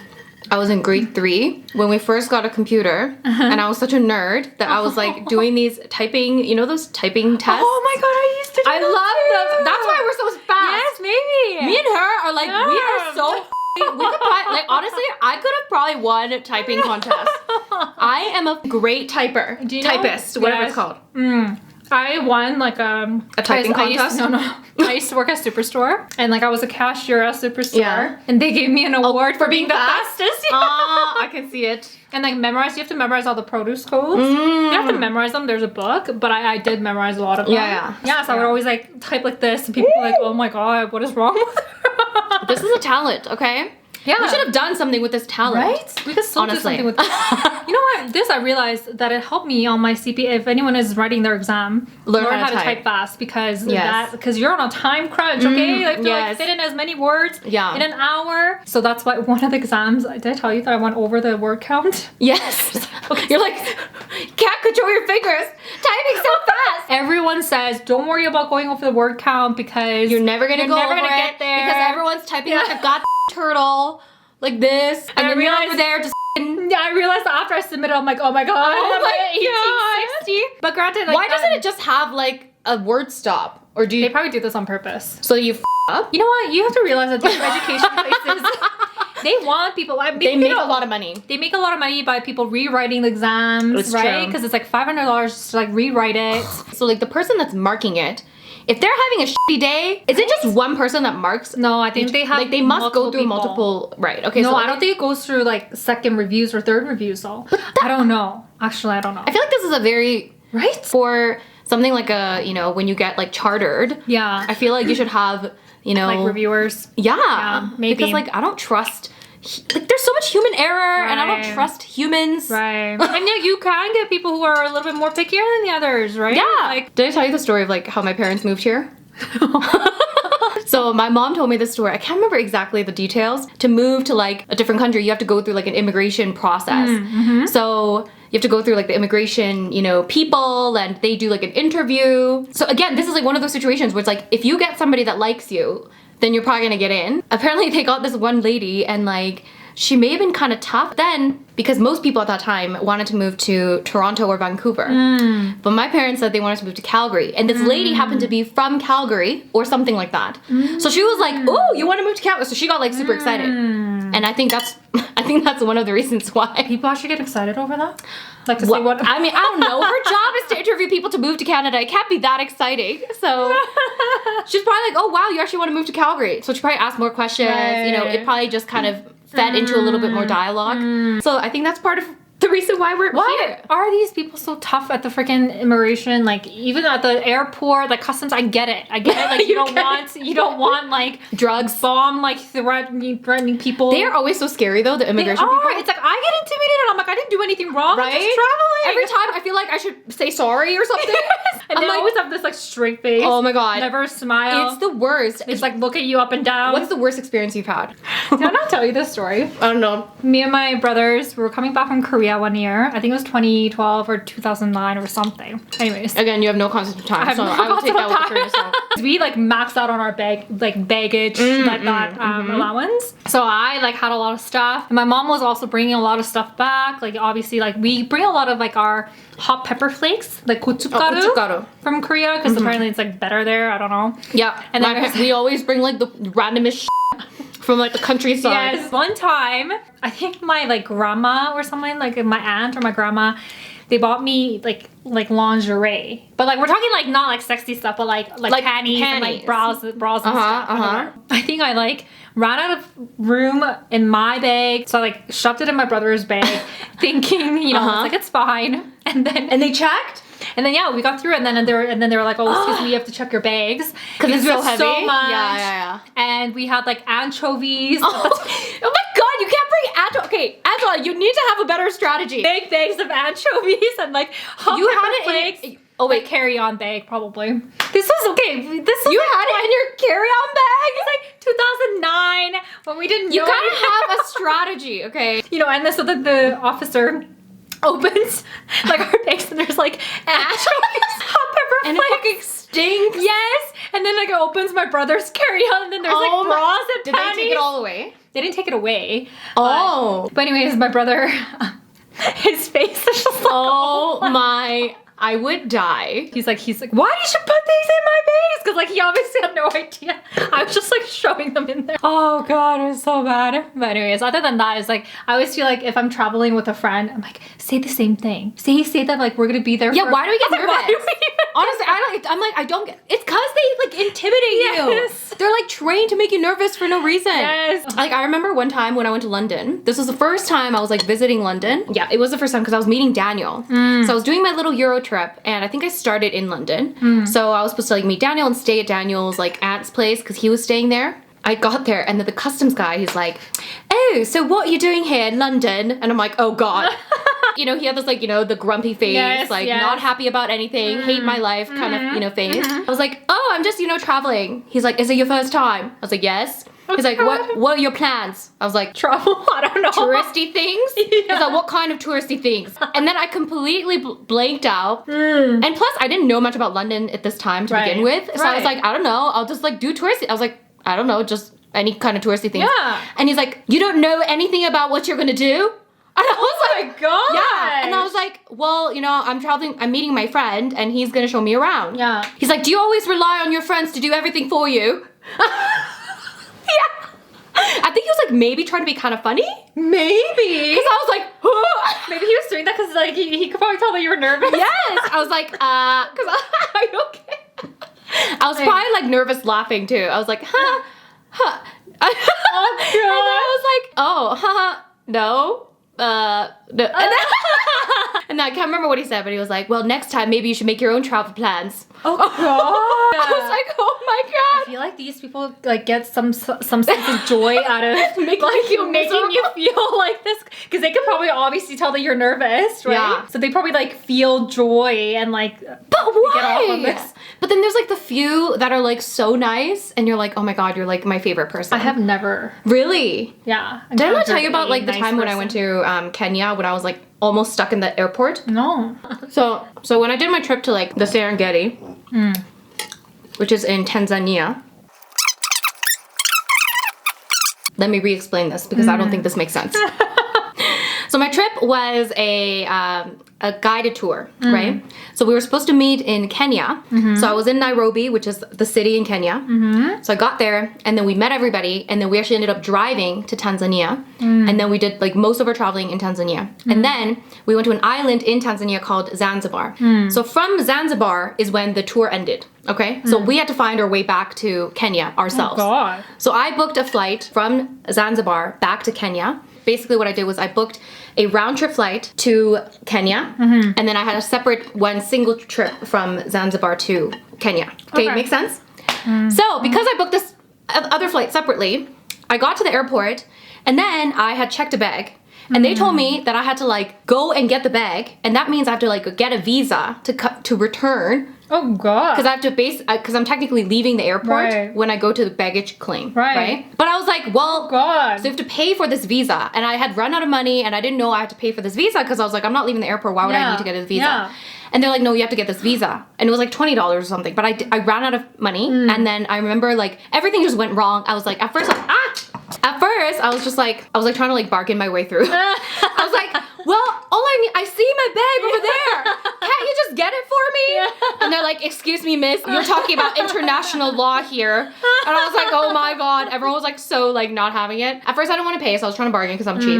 I was in grade 3, when we first got a computer, and I was such a nerd that I was like doing these typing, you know those typing tests? Oh my god, I used to do I love them. That's why we're so fast. Yes, maybe. Me and her are like, we are so we could probably, like, honestly, I could have probably won a typing contest. I am a great typer. Typist, whatever it's called. I won like a typing contest? I used to work at Superstore, and like I was a cashier at Superstore, and they gave me an award for being the fastest. I can see it. And like you have to memorize all the produce codes. You don't have to memorize them, there's a book, but I did memorize a lot of them. Yeah, so I would always like type like this, and people were like, oh my god, what is wrong with her? This is a talent, okay? Yeah. We should have done something with this talent. Right? We could still do something with this. You know what? I realized that it helped me on my CPA. If anyone is writing their exam, learn how to type fast because because you're on a time crunch, okay? You have to like fit in as many words in an hour. So that's why one of the exams, did I tell you that I went over the word count? Yes. You're like, can't control your fingers. Typing so fast. Everyone says, don't worry about going over the word count because you're never gonna get there. Because everyone's typing like a god turtle like this, and then you're over there just. I realized that after I submitted, I'm like, oh my god, oh my 1860. But granted, like, why doesn't it just have like a word stop? Or do you? They probably do this on purpose. So you up? You know what? You have to realize that these education places, they want people. They make a lot of money. They make a lot of money by people rewriting the exams, right? Because it's like $500 just to like rewrite it. So like the person that's marking it, if they're having a shitty day, is it just one person that marks? No, I think they have like they must go through multiple. Right. Okay. No, so I don't think it goes through like second reviews or third reviews though. I don't know. Actually, I don't know. I feel like this is a very for something like a when you get like chartered. Yeah. I feel like you should have like reviewers. Yeah. Maybe because like I don't trust. Like there's so much human error and I don't Right. trust humans. Right. And yeah, you can get people who are a little bit more pickier than the others, right? Yeah. Like, Did I tell you the story of like how my parents moved here? So my mom told me this story. I can't remember exactly the details. To move to like a different country, you have to go through like an immigration process. So you have to go through like the immigration, you know, people, and they do like an interview. So again, this is like one of those situations where it's like, if you get somebody that likes you, then you're probably gonna get in. Apparently they got this one lady and like, she may have been kind of tough then because most people at that time wanted to move to Toronto or Vancouver. But my parents said they wanted to move to Calgary. And this lady happened to be from Calgary or something like that. So she was like, oh, you want to move to Calgary? So she got like super excited. And I think that's one of the reasons why. people actually get excited over that? Like to see what... I mean, I don't know. Her job is to interview people to move to Canada. It can't be that exciting. So she's probably like, oh wow, you actually want to move to Calgary. So she probably asked more questions. Right. You know, it probably just kind of fed into a little bit more dialogue. So I think that's part of the reason why we're Why here. are these people so tough at the freaking immigration? Like even at the airport, like customs, I get it. Like you don't want like Drugs. bomb like threatening people. They are always so scary though, the They immigration are. people. It's like I get intimidated. I'm like, I didn't do anything wrong. I'm Right? just traveling. Every time I feel like I should say sorry or something. and I'm they like, always have this like straight face. oh my god. Never smile. It's the worst. It's like look at you up and down. What's the worst experience you've had? Did I not tell you this story? I don't know. Me and my brothers were coming back from Korea one year. I think it was 2012 or 2009 or something. Anyways. Again, you have no concept of time, I have so no I would take that with a concept grain of of salt. We like maxed out on our baggage allowance. So I like had a lot of stuff. And my mom was also bringing a lot of stuff back. Like obviously like we bring a lot of like our hot pepper flakes, like gochugaru, gochugaru. from Korea because apparently it's like better there. I don't know. Yeah, And then we always bring like the randomest from like the countryside. Yes. One time, I think my like grandma or something, like my aunt or my grandma, they bought me like lingerie, but like we're talking like not like sexy stuff, but like panties and like bras and stuff. I think I like ran out of room in my bag, so I like shoved it in my brother's bag, thinking you know it's like it's fine, and then they checked. And then yeah, we got through, and then they were like, "Oh, excuse me, you have to check your bags Because it's so heavy. so much." Yeah. And we had like anchovies. Oh my god, you can't bring anchovies. Okay, Angela, you need to have a better strategy. Big bags of anchovies and like hot You pepper had it flakes. in. Oh wait, Carry-on bag probably. This was okay. This was you like had it in your carry-on bag. It's like 2009 when we didn't. You know gotta anything. have a strategy, okay? You know, and then so the officer opens like our bags and there's like anchovies, hot pepper And it flakes. fucking stinks. Yes, and then like it opens my brother's carry-on and then there's like bras and Did panties. they take it all away? They didn't take it away. Oh. But anyways, my brother, his face is just like, Oh my. I would die. He's like, why did you put these in my bags? Because like he obviously had no idea. I was just like shoving them in there. Oh god, it was so bad. But anyways, other than that, it's like I always feel like if I'm traveling with a friend, I'm like, say the same thing. Say that like we're gonna be there. Yeah, why do we get I was nervous? like, why do we even Honestly, I don't get. It's because they like intimidate Yes. you. They're like trained to make you nervous for no reason. Yes. Like I remember one time when I went to London. This was the first time I was like visiting London. Yeah, it was the first time because I was meeting Daniel. So I was doing my little Euro trip, and I think I started in London. So I was supposed to like meet Daniel and stay at Daniel's like aunt's place because he was staying there. I got there and then the customs guy, he's like, oh, so what are you doing here in London? And I'm like, oh god. You know, he had this like, you know, the grumpy face, Yes, like yes. not happy about anything, hate my life kind of, you know, face. I was like, oh, I'm just, you know, traveling. He's like, is it your first time? I was like, yes. He's like, God. what are your plans? I was like, travel? I don't know. touristy things? Yeah. He's like, what kind of touristy things? And then I completely blanked out. And plus, I didn't know much about London at this time to begin with. So I was like, I don't know. I'll just like do touristy. I was like, I don't know, just any kind of touristy things. Yeah. And he's like, you don't know anything about what you're gonna do? And I was like, God. yeah. And I was like, well, you know, I'm traveling, I'm meeting my friend and he's gonna show me around. Yeah. He's like, do you always rely on your friends to do everything for you? Yeah. I think he was like maybe trying to be kind of funny. Maybe. Because I was like, huh? Maybe he was doing that because like he could probably tell that you were nervous. Yes. I was like, because I don't care. I was probably like nervous laughing too. I was like, huh, huh. Oh god. And then I was like, oh, haha, no. No. And I can't remember what he said, but he was like, well, next time maybe you should make your own travel plans. Oh god. I was like, oh my I god. feel like these people like get some sense of joy out of Making you making you feel like this. Because they could probably obviously tell that you're nervous, right? Yeah. So they probably like feel joy and like, but why? get off on this. But then there's like the few that are like so nice and you're like, oh my God, you're like my favorite person. I have never. Really? Yeah. Did I not tell you about like the nice time when I went to Kenya when I was like almost stuck in the airport? No. So when I did my trip to like the Serengeti, which is in Tanzania. Let me re-explain this because I don't think this makes sense. So my trip was a guided tour, right? So we were supposed to meet in Kenya. So I was in Nairobi, which is the city in Kenya. So I got there and then we met everybody and then we actually ended up driving to Tanzania. And then we did like most of our traveling in Tanzania. And then we went to an island in Tanzania called Zanzibar. So from Zanzibar is when the tour ended. Okay, so we had to find our way back to Kenya ourselves. Oh God. So I booked a flight from Zanzibar back to Kenya. Basically what I did was I booked a round trip flight to Kenya and then I had a separate one single trip from Zanzibar to Kenya. Okay, make sense? So because I booked this other flight separately, I got to the airport and then I had checked a bag. And they told me that I had to like go and get the bag, and that means I have to like get a visa to return. Oh God. Because I have to because I'm technically leaving the airport when I go to the baggage claim. Right. But I was like, well, God. So you have to pay for this visa, and I had run out of money, and I didn't know I had to pay for this visa because I was like, I'm not leaving the airport. Why would I need to get a visa? Yeah. And they're like, no, you have to get this visa. And it was like $20 or something. But I ran out of money. And then I remember like everything just went wrong. I was like, at first I was just like, trying to like bargain my way through. I was like, well, I see my bag over there. Can't you just get it for me? Yeah. And they're like, excuse me, miss, you're talking about international law here. And I was like, oh my God. Everyone was like so like not having it. At first I didn't want to pay, so I was trying to bargain because I'm cheap.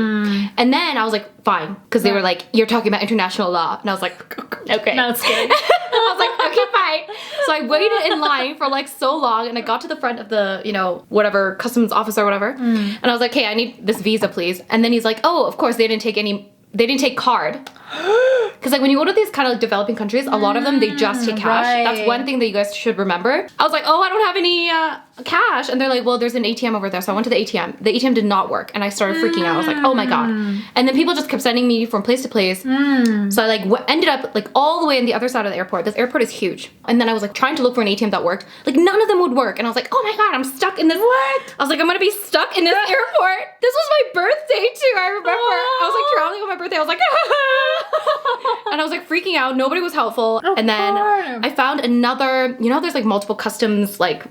And then I was like, fine. Because they were like, you're talking about international law. And I was like, okay. That's good. I was like, okay, fine. So I waited in line for like so long and I got to the front of the, whatever, customs office or whatever. And I was like, hey, I need this visa, please. And then he's like, oh, of course, they didn't take card. Because like when you go to these kind of developing countries, a lot of them, they just take cash. Right. That's one thing that you guys should remember. I was like, oh, I don't have any cash. And they're like, well, there's an ATM over there. So I went to the ATM. The ATM did not work. And I started freaking out. I was like, oh my God. And then people just kept sending me from place to place. So I like ended up like all the way on the other side of the airport. This airport is huge. And then I was like trying to look for an ATM that worked. Like none of them would work. And I was like, oh my God, I'm stuck in this. What? I was like, I'm going to be stuck in this airport. This was my birthday too. I remember. I was like traveling on my birthday. I was like, and I was like freaking out. Nobody was helpful. And then I found another, there's like multiple customs like,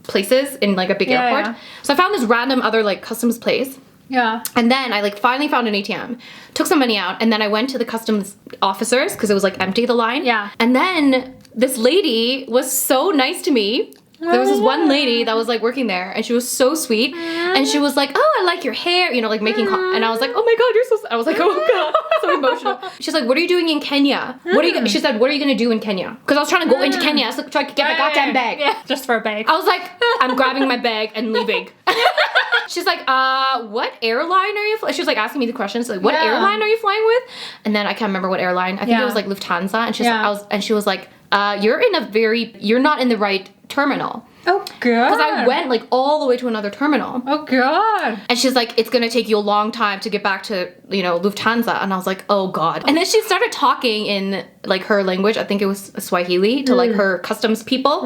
places in like a big airport. Yeah. So I found this random other like customs place. Yeah. And then I like finally found an ATM, took some money out, and then I went to the customs officers because it was like empty, the line. Yeah. And then this lady was so nice to me. There was this one lady that was like working there and she was so sweet and she was like, oh, I like your hair, like making and I was like, oh my God, you're so I was like, oh God, so emotional. She's like, what are you doing in Kenya? She said, what are you gonna do in Kenya? Because I was trying to go into Kenya so I could get my goddamn bag. Yeah, just for a bag. I was like, I'm grabbing my bag and leaving. She's like, what airline are you flying? She was like asking me the questions, like, what airline are you flying with? And then I can't remember what airline. I think it was like Lufthansa. And she was like, you're not in the right terminal. Oh God. Because I went like all the way to another terminal. Oh God. And she's like, it's gonna take you a long time to get back to, Lufthansa. And I was like, oh God. And then she started talking in like her language. I think it was Swahili to like her customs people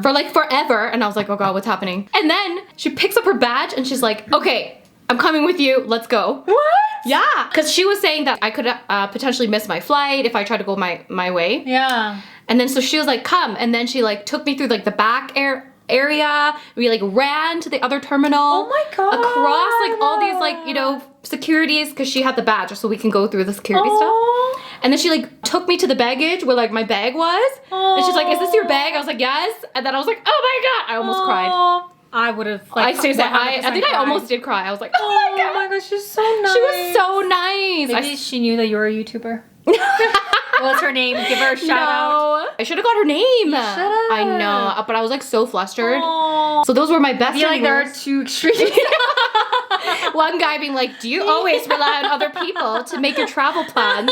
for like forever. And I was like, oh God, what's happening? And then she picks up her badge and she's like, okay, I'm coming with you. Let's go. What? Yeah. Because she was saying that I could potentially miss my flight if I tried to go my way. Yeah. And then so she was like, come. And then she like took me through like the back area. We like ran to the other terminal. Oh my God. Across like all these like, securities because she had the badge so we can go through the security stuff. And then she like took me to the baggage where like my bag was. And she's like, is this your bag? I was like, yes. And then I was like, oh my God. I almost cried. I would have like I think I almost did cry. I was like, oh my God. Oh my gosh, she's so nice. She was so nice. Maybe she knew that you were a YouTuber. What's her name? Give her a shout out. I should have got her name. You should've. I know, but I was like so flustered. So those were my best. I feel like there are two extremes. One guy being like, do you always rely on other people to make your travel plans?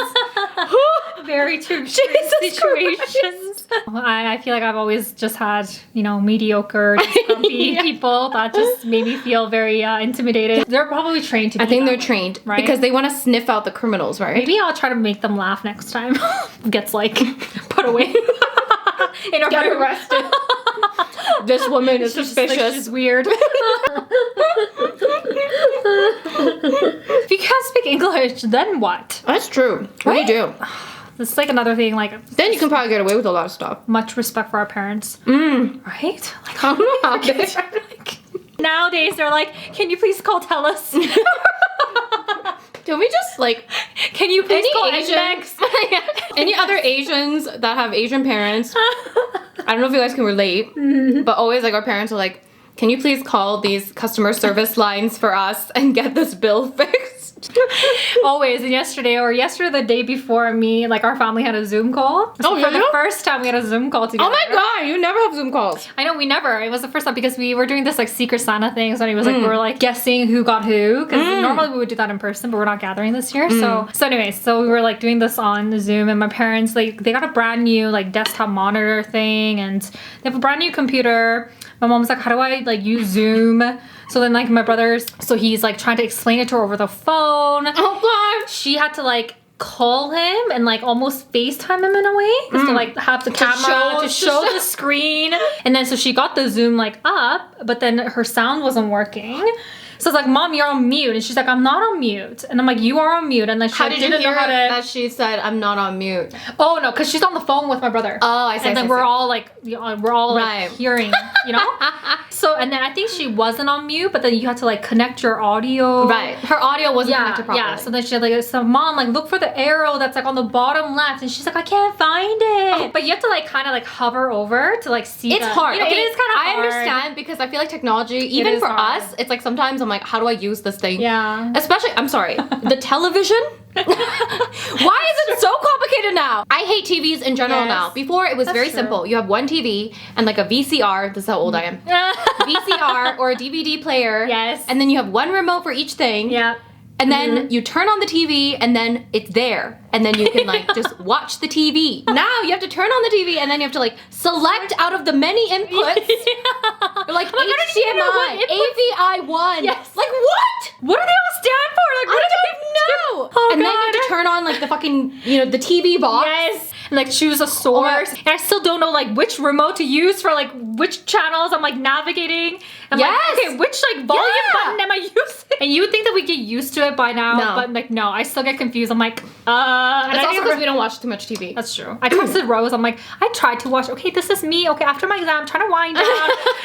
Very two extreme situations. I feel like I've always just had, you know, mediocre, just grumpy people that just made me feel very intimidated. They're probably trained to be I think that they're way, trained right? because they want to sniff out the criminals, right? Maybe I'll try to make them laugh next time. Gets like put away in a Get room. arrested. This woman is She's just, like, suspicious. she's weird. If you can't speak English, then what? That's true. What do you do? This is like another thing, like Then you can probably get away with a lot of stuff. much respect for our parents. Mm. Right? Like, I don't know how kids are like, nowadays they're like, can you please call TELUS? Can we just like Can you please call any Asians? any other Asians that have Asian parents? I don't know if you guys can relate, but always like our parents are like, can you please call these customer service lines for us and get this bill fixed? Always. And yesterday the day before, me, like our family had a Zoom call. So for the first time we had a Zoom call together. Oh my god, you never have Zoom calls. I know, we never. It was the first time because we were doing this like Secret Santa thing. So it was like we were like guessing who got who. Because normally we would do that in person, but we're not gathering this year. So anyways, so we were like doing this on Zoom, and my parents, like, they got a brand new like desktop monitor thing, and they have a brand new computer. My mom's like, how do I like use Zoom? So then like my brother's, so he's like trying to explain it to her over the phone. Oh god. She had to like call him and like almost FaceTime him in a way, just to like have the camera to show the screen. And then so she got the Zoom like up, but then her sound wasn't working. So it's like, Mom, you're on mute. And she's like, I'm not on mute. And I'm like, you are on mute. And like, How did you didn't hear know how to... that she said I'm not on mute? Oh no, because she's on the phone with my brother. Oh, I see. And then we're all like, Right. hearing, you know? So, and then I think she wasn't on mute, but then you had to like connect your audio. Right. Her audio wasn't connected properly. Yeah, so then she had like, so Mom, like look for the arrow that's like on the bottom left. And she's like, I can't find it. But you have to like kind of like hover over to like see It's hard. You know, Okay, it is kind of hard. I understand because I feel like technology, even is for hard. us, it's like sometimes I'm like, how do I use this thing? Yeah. Especially, I'm sorry, the television? Why is it so complicated now? I hate TVs in general now. Before, it was very true. simple. You have one TV and like a VCR. This is how old I am. VCR or a DVD player. Yes. And then you have one remote for each thing. Yeah. And then you turn on the TV and then it's there. And then you can like just watch the TV. Now you have to turn on the TV and then you have to like select out of the many inputs. You're like HDMI, AVI1. Yes. Like what? What do they all stand for? Like, what I do they don't know. Oh, and then you have to turn on like the fucking, the TV box. Yes. And like choose a source. And I still don't know like which remote to use for like which channels I'm like navigating. I'm like, okay, which like volume button am I using? And you would think that we get used to it by now, No. but like no, I still get confused. I'm like, And it's also because we don't watch too much TV. That's true. I texted Rose. I'm like, I tried to watch. Okay, this is me. Okay, after my exam, I'm trying to wind down,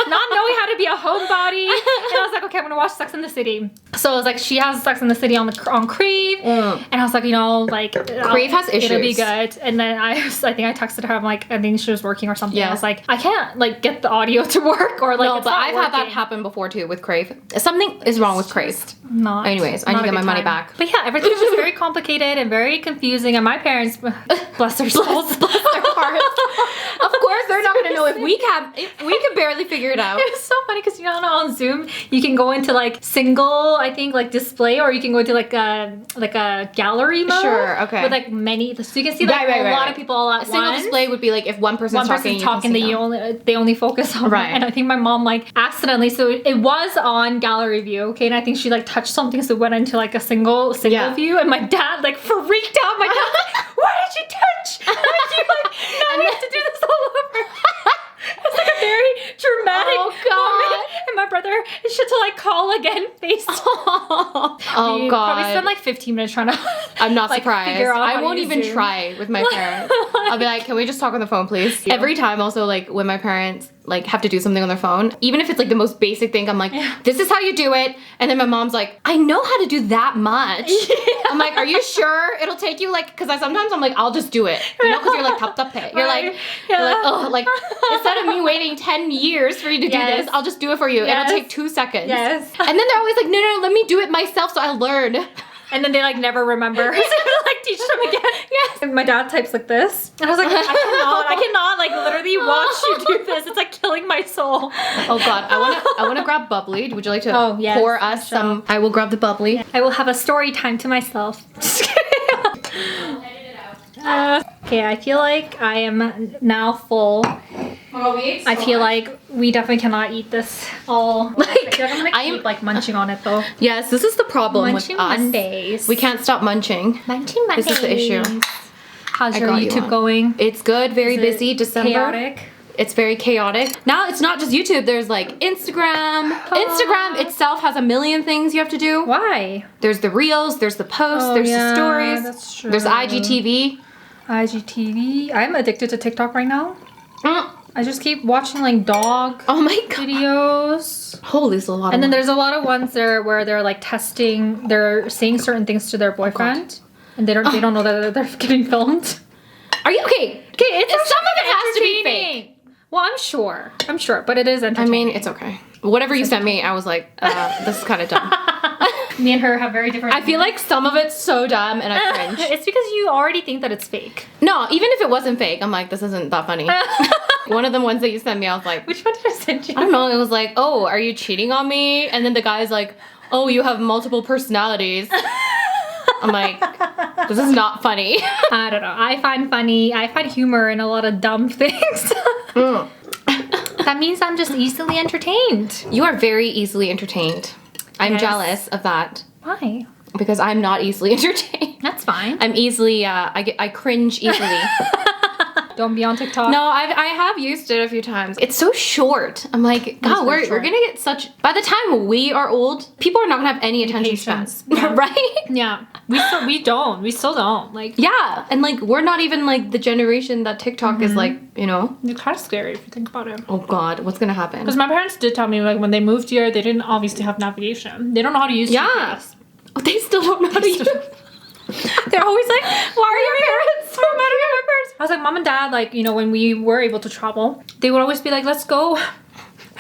not knowing how to be a homebody. And I was like, okay, I'm gonna watch Sex in the City. So I was like, she has Sex in the City on Crave, and I was like, like Crave has issues. It'll be good. And then I think I texted her. I'm like, I think she was working or something. Yeah. I was like, I can't like get the audio to work or like. No, it's but not I've had that working. happen before too with Crave. Something is wrong with Crave. Not. Anyways, I need not to a get my good money time. back. But yeah, everything's just very complicated and very confusing. And my parents, bless their souls, Bless their hearts. Of course, they're not gonna know if we can barely figure it out. It was so funny because on Zoom you can go into like single, I think, like display, or you can go into like a gallery mode. Sure, okay. With like many, so you can see like a lot of people all at A single once. display would be like if one person's talking, they only focus on Right. it. And I think my mom like accidentally, so it was on gallery view, okay, and I think she like touched something, so it went into like a single view, and my dad like freaked out. My dad like, why did you touch? Why did you like? Now we have to do this all over. It's like a very dramatic moment. And my brother should to like call again FaceTime. Oh We god. probably spent like 15 minutes trying to I'm not like, surprised. figure out I how to won't use even Zoom. try with my parents. I'll be like, can we just talk on the phone, please? Every time also like when my parents like have to do something on their phone, even if it's like the most basic thing, I'm like, this is how you do it. And then my mom's like, I know how to do that much. I'm like, are you sure? It'll take you like, because sometimes I'm like, I'll just do it. Because you're like tap tap it. You're like, oh, like instead of me waiting 10 years for you to do this, I'll just do it for you. It'll take 2 seconds. Yes. And then they're always like, no, let me do it myself so I learn. And then they like never remember. So I like teach them again. Yes. And my dad types like this. And I was like, I cannot like literally watch you do this. It's like killing my soul. Oh god, I wanna grab bubbly. Would you like to pour us some? I will grab the bubbly. I will have a story time to myself. Just kidding. Okay, I feel like I am now full. I feel like we definitely cannot eat this all. I feel like I'm gonna keep like munching on it though. Yes, this is the problem Munching with us. Mondays. We can't stop munching. Munching Mondays. This is the issue. How's your got you YouTube one. going? It's good, very busy. December. Chaotic. It's very chaotic. Now it's not just YouTube, there's like Instagram. Instagram itself has a million things you have to do. Why? There's the reels, there's the posts, there's the stories. That's true. There's IGTV. IGTV. I'm addicted to TikTok right now. Mm. I just keep watching like dog Oh my god. videos. Holy, there's a lot of And then ones. there's a lot of ones there where they're like testing, they're saying certain things to their boyfriend. And they don't know that they're getting filmed. Are you okay? Okay, it's some of it has to be fake. Well, I'm sure, but it is I entertaining. mean, it's okay. Whatever you sent me, I was like, this is kind of dumb. Me and her have very different. I feel like some of it's so dumb and I cringe. It's because you already think that it's fake. No, even if it wasn't fake, I'm like, this isn't that funny. One of the ones that you sent me, I was like, Which one did I send you? I don't know. It was like, oh, are you cheating on me? And then the guy's like, oh, you have multiple personalities. I'm like, this is not funny. I don't know. I find humor in a lot of dumb things. That means I'm just easily entertained. You are very easily entertained. I'm Yes. jealous of that Why? because I'm not easily entertained. That's fine. I'm easily, I cringe easily. Don't be on TikTok. No, I have used it a few times. It's so short. I'm like, God, very we're short. gonna get such. By the time we are old, people are not gonna have any attention span, Patience. Yeah. right? Yeah. We still don't. Like, Yeah, and like we're not even like the generation that TikTok is like, you know. it's kind of scary if you think about it. Oh God, what's gonna happen? Because my parents did tell me, like, when they moved here, they didn't obviously have navigation. They don't know how to use Yeah. GPS. Oh, they still don't know how to use. They're always like, why are your parents so mad at my parents? I was like, mom and dad, like, you know, when we were able to travel, they would always be like, let's go.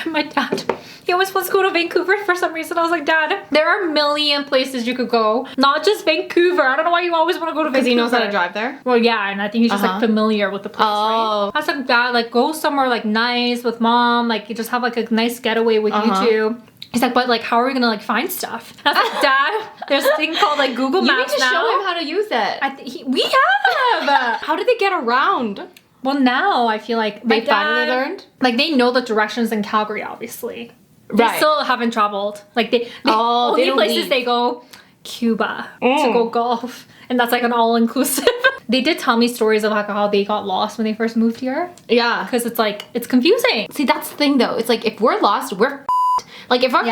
And my dad, he always wants to go to Vancouver for some reason. I was like, Dad, there are a million places you could go, not just Vancouver. I don't know why you always want to go to Vancouver. Because he knows how to drive there. Well, yeah, and I think he's just like familiar with the place, Oh. right? I was like, Dad, like go somewhere like nice with mom, like you just have like a nice getaway with you two. He's like, but like, how are we gonna like find stuff? And I was like, Dad, there's a thing called like Google You Maps need to now. show him how to use it. We have. How did they get around? Well, now I feel like They my finally dad- learned? Like they know the directions in Calgary, obviously. They Right. still haven't traveled. Like they Oh, only they don't places leave. they go, Cuba to go golf, and that's like an all-inclusive. They did tell me stories of like how they got lost when they first moved here, Yeah. because it's like it's confusing. See, that's the thing though. It's like if we're lost, we're f***ed. Like if our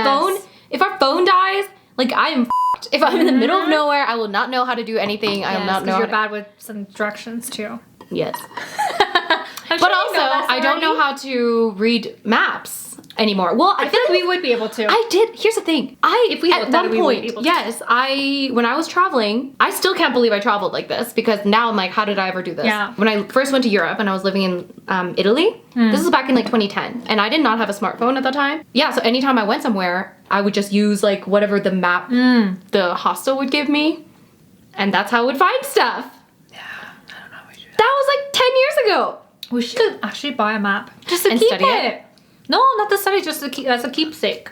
phone dies, like I am f***ed. If I'm in the middle of nowhere, I will not know how to do anything. I will not know. You're how to... bad with some directions too. Yes. I'm But sure you also, know that I don't know already. how to read maps anymore. Well, I feel like we would be able to. I did. Here's the thing. If we at looked at one it, we would point, be able to. yes, when I was traveling, I still can't believe I traveled like this because now I'm like, how did I ever do this? Yeah. When I first went to Europe and I was living in Italy, this was back in like 2010, and I did not have a smartphone at the time. Yeah, so anytime I went somewhere, I would just use like whatever the map the hostel would give me, and that's how I would find stuff. Yeah, I don't know. That was like 10 years ago. We should actually buy a map just to And keep study it. it. No, not to study, just to keep as a keepsake.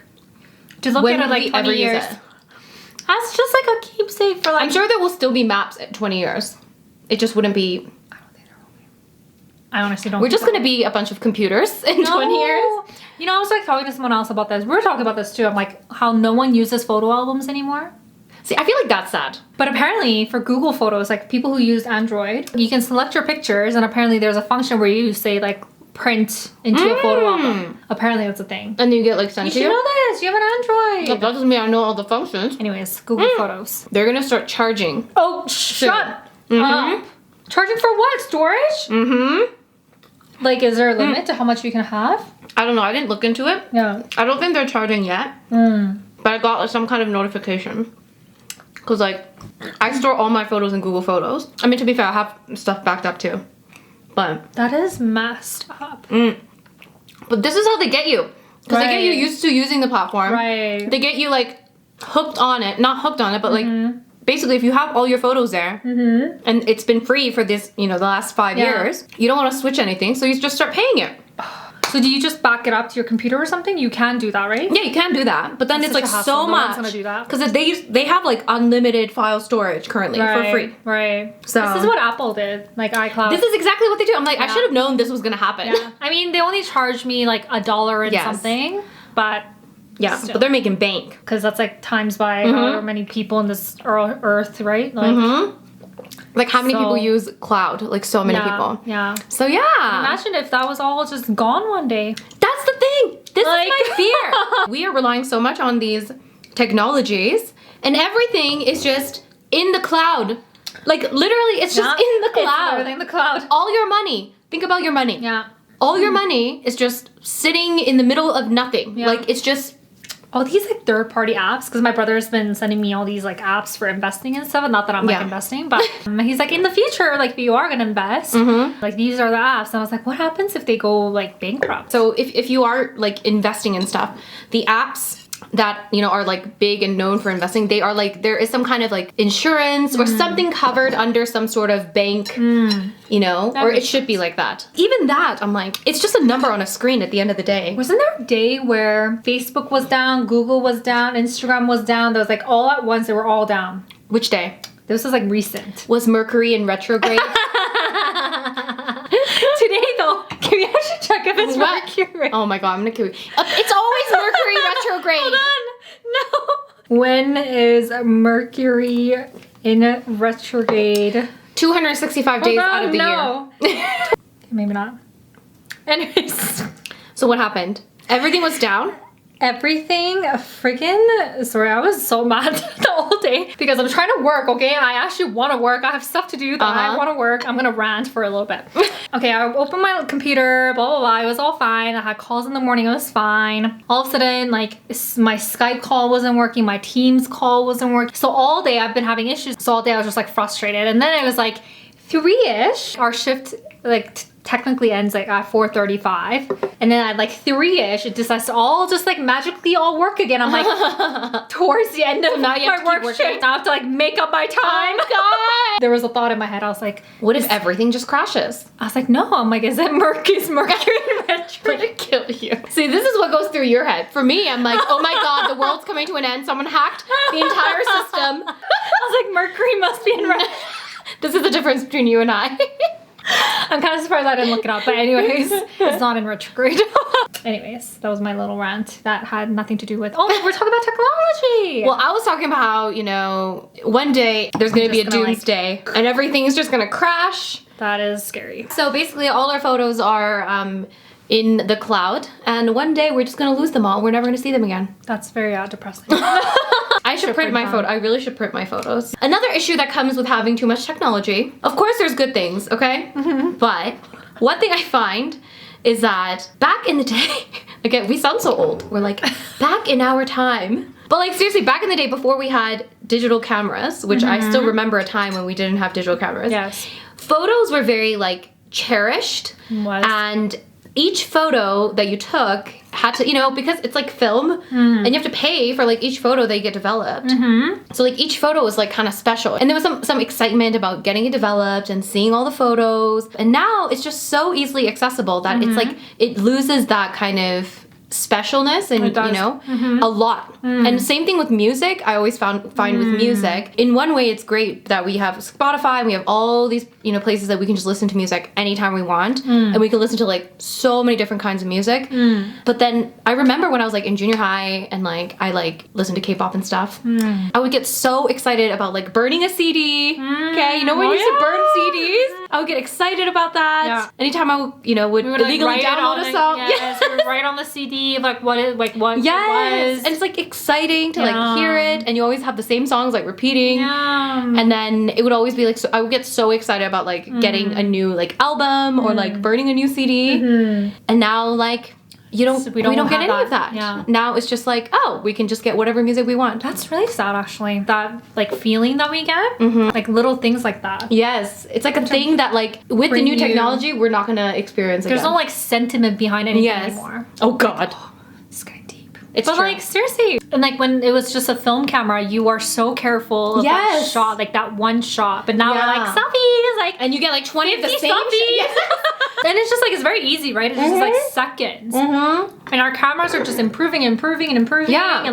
To look When at it would like we 20 ever use years. it? That's just like a keepsake for like. I'm sure there will still be maps at 20 years. It just wouldn't be. I don't think there will be. I honestly don't. We're think just so. gonna be a bunch of computers in 20 years. You know, I was like talking to someone else about this. We were talking about this too. I'm like, how no one uses photo albums anymore. See, I feel like that's sad. But apparently for Google Photos, like people who use Android, you can select your pictures and apparently there's a function where you say like print into a photo album. Apparently that's a thing. And you get like sent You to should you. know this. You have an Android. That doesn't mean I know all the functions. Anyways, Google Photos. They're gonna start charging. Oh, shut up. Charging for what? Storage? Mm-hmm. Like, is there a limit to how much you can have? I don't know. I didn't look into it. Yeah. I don't think they're charging yet. But I got like, some kind of notification. Cause like, I store all my photos in Google Photos. I mean, to be fair, I have stuff backed up too. But That is messed up. but this is how they get you. Cause they get you Right. used to using the platform. Right. They get you like hooked on it. Not hooked on it, but like basically if you have all your photos there and it's been free for this, you know, the last 5 Yeah. years, you don't want to switch anything, so you just start paying it. So do you just back it up to your computer or something? You can do that, right? Yeah, you can do that, but then That's it's like such a hassle. so No much. one's gonna do that. Because they have like unlimited file storage currently for free. Right. So- this is what Apple did, like iCloud. This is exactly what they do. I'm like, I Yeah. should have known this was gonna happen. yeah. I mean, they only charged me like $1 and Yes. something, but Yeah, still. but they're making bank. because that's like times by however many people in this earth, right? Like, Like how many So- people use cloud? Like so many yeah, people. Yeah. So yeah. Imagine if that was all just gone one day. That's the thing. This Like- is my fear. We are relying so much on these technologies, and everything is just in the cloud. Like literally, it's just Yeah. in the It's cloud. everything in the cloud. All your money. Think about your money. Yeah. All your money is just sitting in the middle of nothing. Yeah. Like it's just All these like third-party apps, because my brother's been sending me all these like apps for investing and stuff. And not that I'm like Yeah. investing, but he's like, in the future, like if you are gonna invest, like these are the apps. And I was like, what happens if they go like bankrupt? so if you are like investing in stuff, the apps that are like big and known for investing, they are like there is some kind of like insurance or something covered under some sort of bank, or it makes should be like that. Even that, I'm like, it's just a number on a screen at the end of the day. Wasn't there a day where Facebook was down, Google was down, Instagram was down? There was like all at once, they were all down. Which day? This was like recent. Was Mercury in retrograde? Today though, can we actually check if it's What? Mercury? Oh my god, I'm gonna kill you. It's always Mercury retrograde. Hold on. No. When is Mercury in retrograde? 265 days out of the no. year. Maybe not. Anyways. So what happened? Everything was down? Everything freaking, sorry, I was so mad the whole day because I'm trying to work, okay? I actually want to work. I have stuff to do that I want to work. I'm gonna rant for a little bit. Okay, I opened my computer, blah, blah, blah. It was all fine. I had calls in the morning. It was fine. All of a sudden, like, my Skype call wasn't working. My Teams call wasn't working. So all day I've been having issues. So all day I was just like frustrated. And then it was like 3-ish. Our shift, like, technically ends like at 4:35, and then at like 3-ish it decides to all just like magically all work again. I'm like towards the end of now you have my to keep work shift, I have to like make up my time. Oh There was a thought in my head. I was like, What if everything just crashes? no. I'm like, is Mercury in retrograde? To kill you. See, this is what goes through your head. For me, I'm like, oh my god, the world's coming to an end. Someone hacked the entire system. I was like, Mercury must be in retrograde. This is the difference between you and I. I'm kind of surprised I didn't look it up, but anyways, it's not in retrograde. Anyways, that was my little rant that had nothing to do with, we're talking about technology. Well, I was talking about how, one day there's going to be a just gonna, doomsday and everything's just going to crash. That is scary. So basically all our photos are in the cloud, and one day we're just going to lose them all. We're never going to see them again. That's very depressing. I should print my photo. I really should print my photos. Another issue that comes with having too much technology. Of course there's good things, okay? But one thing I find is that back in the day, again, we sound so old. We're like, back in our time. But like seriously, back in the day before we had digital cameras, which I still remember a time when we didn't have digital cameras. Yes. Photos were very like cherished. Was. And each photo that you took had to, because it's like film and you have to pay for like each photo that you get developed. So like each photo was like kind of special. And there was some excitement about getting it developed and seeing all the photos. And now it's just so easily accessible that it's like, it loses that kind of specialness and It does. a lot. And same thing with music. I always find with music, in one way it's great that we have Spotify and we have all these places that we can just listen to music anytime we want, and we can listen to like so many different kinds of music. But then I remember when I was like in junior high and like I like listened to K-pop and stuff, I would get so excited about like burning a CD. Okay, when you used to burn CDs, I would get excited about that. Yeah. Anytime I would would We would illegally like, download a song. Yes, we would write on the CD like what it was. Yes, and it's like exciting to like hear it, and you always have the same songs like repeating. And then it would always be like, so I would get so excited about like getting a new like album or like burning a new CD. And now like we don't get any of that. Yeah. Now it's just like, oh, we can just get whatever music we want. That's really sad actually. That like feeling that we get, like little things like that. Yes, it's like a thing that like with the bring new you- technology we're not gonna experience again. There's no like sentiment behind anything Yes. anymore. Oh god. It's kind of deep. It's But true. like seriously, And like when it was just a film camera, you are so careful of that shot, like that one shot. But now we're like, selfies, like, and you get like 20 of the same selfies. And it's just like, it's very easy, right? It's just like seconds. And our cameras are just improving and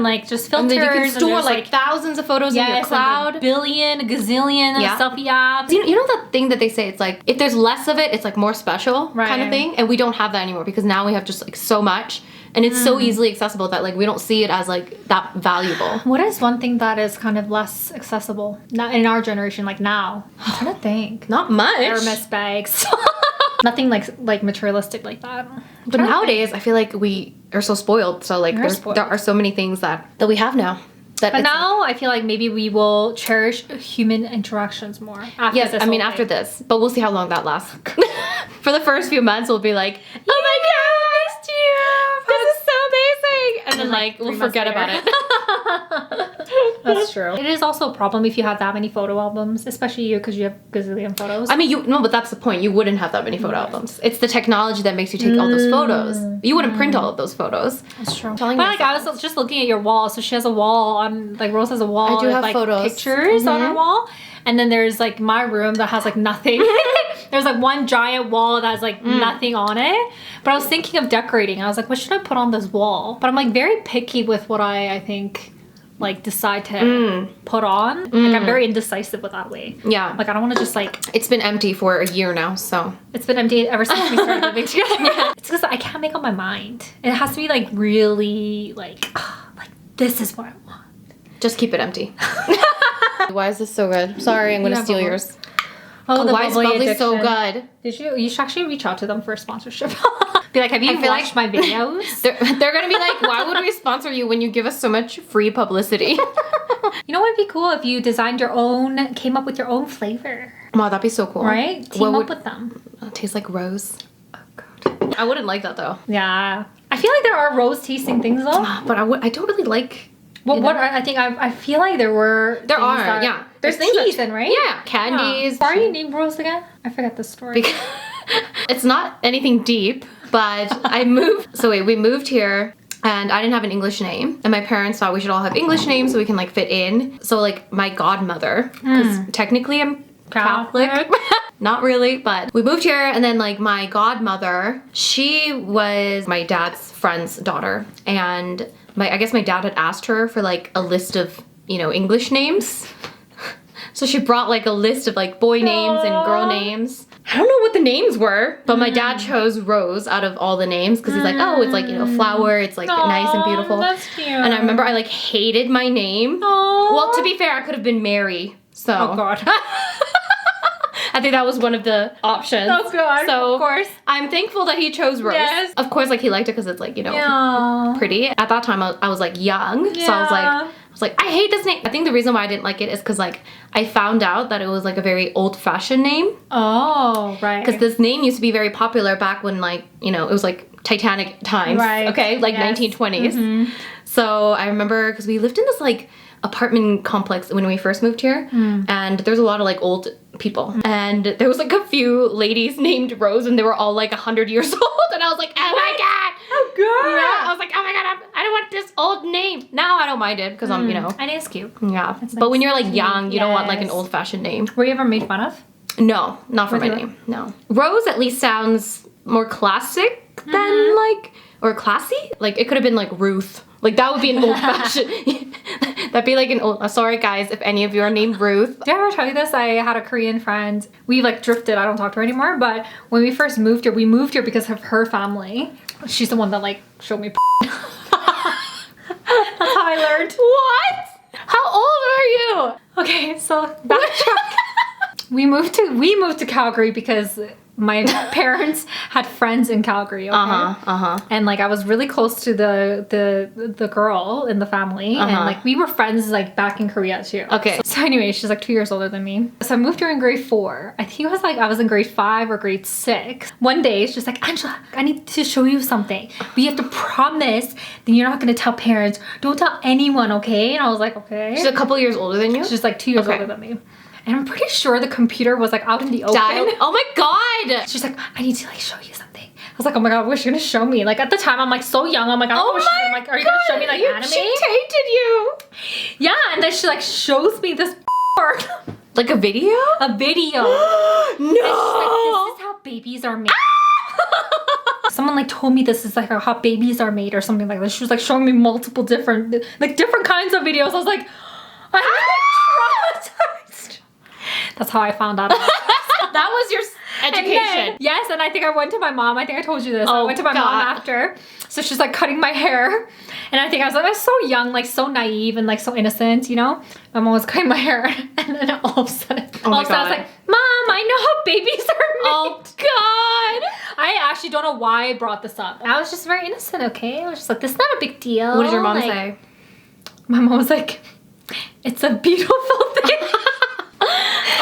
like just filters. And then you can store like thousands of photos in your cloud. Like a gazillion selfie apps. You know that thing that they say, it's like, if there's less of it, it's like more special kind of thing. And we don't have that anymore because now we have just like so much. And it's so easily accessible that like we don't see it as like that valuable. What is one thing that is kind of less accessible not in our generation, like now? I'm trying to think. Not much. Hermes bags. Nothing like materialistic like that. But nowadays, I feel like we are so spoiled. So like there are so many things that we have now. But now I feel like maybe we will cherish human interactions more. After this. But we'll see how long that lasts. For the first few months, we'll be like, oh my god, I missed you. This is so amazing. And then like we'll forget about it. That's true. It is also a problem if you have that many photo albums, especially you because you have gazillion photos. I mean, but that's the point. You wouldn't have that many photo albums. It's the technology that makes you take all those photos. You wouldn't print all of those photos. That's true. But like I was just looking at your wall. So she has a wall on, like Rose has a wall. I do have like photos. Pictures on her wall. And then there's like my room that has like nothing. There's like one giant wall that has like nothing on it. But I was thinking of decorating. I was like, what should I put on this wall? But I'm like very picky with what I think like decide to put on. Like I'm very indecisive with that way. Yeah. Like I don't want to just like... It's been empty for a year now, so... It's been empty ever since we started living together. It's because I can't make up my mind. It has to be like really like this is what I want. Just keep it empty. Why is this so good? Sorry, I'm gonna steal yours. Oh, the why is bubbly so good? Did you? You should actually reach out to them for a sponsorship. Be like, have you watched my videos? They're gonna be like, why would we sponsor you when you give us so much free publicity? You know what would be cool if you designed your own, came up with your own flavor. Wow, that'd be so cool. Right? Team up with them. Taste like rose. Oh god. I wouldn't like that though. Yeah. I feel like there are rose tasting things though. But I don't really like. Well, I feel like there are there's things in, right? Yeah, candies. Yeah. Why are you named Rose again? I forgot the story. It's not anything deep, but I moved. So wait, we moved here. And I didn't have an English name. And my parents thought we should all have English names so we can like fit in. So like my godmother, because technically I'm Catholic. Not really, but we moved here and then like my godmother, she was my dad's friend's daughter. And I guess my dad had asked her for like a list of, English names. So she brought like a list of like boy names and girl names. I don't know what the names were, but my dad chose Rose out of all the names because he's like, oh, it's like, flower, it's like nice and beautiful. That's cute. And I remember I like hated my name. Aww. Well, to be fair, I could have been Mary. So. Oh god. I think that was one of the options. Oh god, so of course. I'm thankful that he chose Rose. Yes. Of course, like he liked it because it's like, pretty. At that time, I was like young. Yeah. So I was like, I hate this name. I think the reason why I didn't like it is because like I found out that it was like a very old-fashioned name. Oh, right. Because this name used to be very popular back when like, it was like Titanic times. Right. Okay, like 1920s. So I remember because we lived in this like apartment complex when we first moved here, and there's a lot of like old people, and there was like a few ladies named Rose, and they were all like 100 years old, and I was like, oh my god, oh god, yeah, I was like, oh my god, I don't want this old name. Now I don't mind it because I'm, and it's cute. Yeah, but when you're like young, you don't want like an old-fashioned name. Were you ever made fun of? No, not for my name. No, Rose at least sounds more classic than like, or classy. Like it could have been like Ruth. Like that would be an old-fashioned. That'd be like an old. Sorry guys, if any of you are named Ruth. Did I ever tell you this? I had a Korean friend. We like drifted. I don't talk to her anymore. But when we first moved here, we moved here because of her family. She's the one that like showed me. That's how I learned. What? How old are you? Okay, so backtrack. we moved to Calgary because my parents had friends in Calgary, okay? And like I was really close to the girl in the family, and like we were friends like back in Korea too. Okay. So anyway, she's like 2 years older than me. So I moved here in grade 4. I think it was like I was in grade 5 or grade 6. One day she's like, Angela, I need to show you something. But you have to promise that you're not gonna tell parents. Don't tell anyone, okay? And I was like, okay. She's a couple years older than you? She's like 2 years older than me. And I'm pretty sure the computer was like out in the open. Oh my god! She's like, I need to like show you something. was like, oh my god, what's she gonna show me? Like at the time, I'm like so young. I'm like, I don't know what she's gonna, like, are you gonna show me like anime? She tainted you. Yeah, and then she like shows me this Like a video? a video. No. And she's like, this is how babies are made. Someone like told me this is like how babies are made or something like that. She was like showing me multiple different kinds of videos. I was like, I'm like traumatized. That's how I found out. That was your education. Yes, and I think I went to my mom. I think I told you this. I Oh, went to my mom after. So she's like cutting my hair. And I think I was so young, like so naive and like so innocent, you know? My mom was cutting my hair. And then all of a sudden, I was like, Mom, I know how babies are made. Oh God. I actually don't know why I brought this up. I was just very innocent, okay? I was just like, this is not a big deal. What did your mom say? My mom was like, it's a beautiful thing.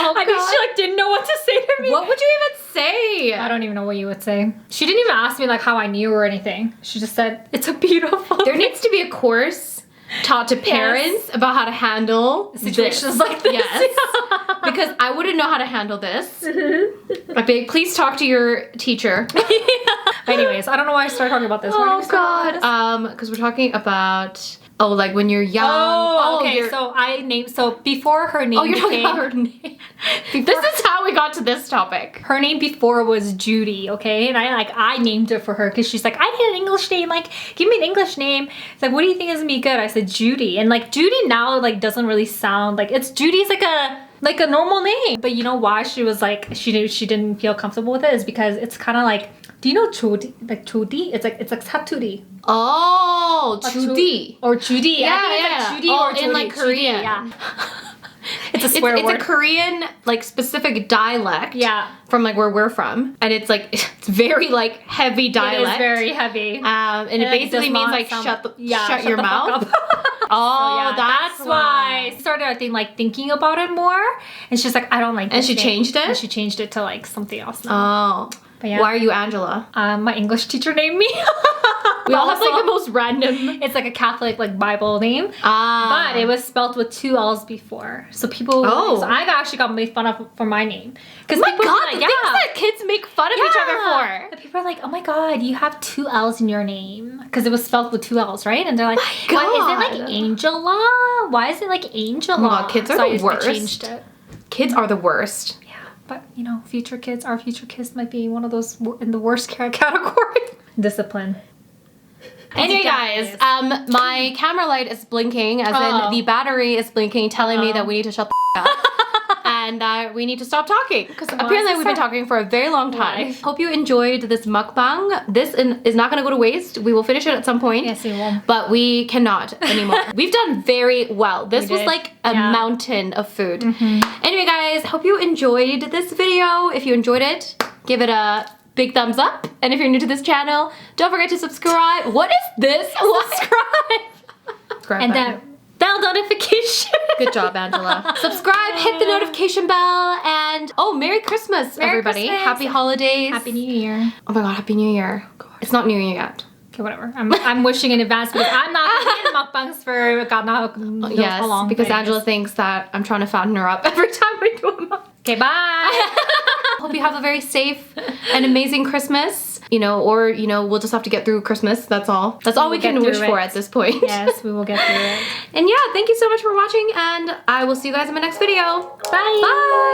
I think she like didn't know what to say to me. What would you even say? I don't even know what you would say. She didn't even ask me like how I knew or anying. She just said, it's a beautiful There needs to be a course taught to parents about how to handle situations like this. Yes. Because I wouldn't know how to handle this. Like, babe, please talk to your teacher. Anyways, I don't know why I started talking about this. Oh God. Because we're talking about like when you're young. Oh, okay. So before her name. Oh, you're talking about her name. This is how we got to this topic. Her name before was Judy, okay? And I named it for her because she's like, I need an English name. Like, give me an English name. It's like, what do you think is gonna be good? I said Judy. And like Judy now like doesn't really sound like Judy's like a normal name. But you know why she was like she didn't feel comfortable with it is because it's kind of like, do you know Judy? Like Judy? It's like Saturi. Oh, Judy. Or Judy. Yeah, I think yeah. It's like Judy Oh, or Judy. in like Korean. Yeah. It's a swear word. It's a Korean like specific dialect. Yeah. From like where we're from, and it's like it's very like heavy dialect. It is very heavy. And it basically means like shut your mouth. Oh, So, that's why I started, I think, like thinking about it more. And she's like, I don't like this. And she name. changed it? And she changed it to like something else now. Oh. But yeah. Why are you Angela? My English teacher named me. We all have like the most random. It's like a Catholic like Bible name. But it was spelled with 2 L's before. So people. Oh. So I actually got made fun of for my name. Oh my God, the things that kids make fun of each other for. The people are like, oh my God, you have 2 L's in your name. Because it was spelled with 2 L's, right? And they're like, God. Why is it like Angela? Why is it like Angela? Oh my God, kids are the worst. I changed it. Kids are the worst. Yeah, but you know, our future kids might be one of those in the worst category. Discipline. Anyway, guys, my camera light is blinking, as in the battery is blinking, telling me that we need to shut the up. And we need to stop talking because apparently we've been talking for a very long time. Hope you enjoyed this mukbang. This is not going to go to waste. We will finish it at some point. Yes, we will. But we cannot anymore. We've done very well. This was like a mountain of food. Anyway, guys, hope you enjoyed this video. If you enjoyed it, give it a big thumbs up. And if you're new to this channel, don't forget to subscribe. What is this? Subscribe. And then bell notification. Good job, Angela. Subscribe, hit the notification bell, and Merry Christmas, everybody. Christmas. Happy holidays. Happy New Year. Oh my God, Happy New Year. It's not New Year yet. Okay, whatever. I'm wishing in advance because I'm not going to be in mukbangs for God knows how long. Because Angela thinks that I'm trying to fatten her up every time we do a mukbang. Okay, bye. Hope you have a very safe and amazing Christmas. Or we'll just have to get through Christmas. That's all. That's all we can wish for at this point. Yes, we will get through it. And yeah, thank you so much for watching, and I will see you guys in my next video. Bye. Bye.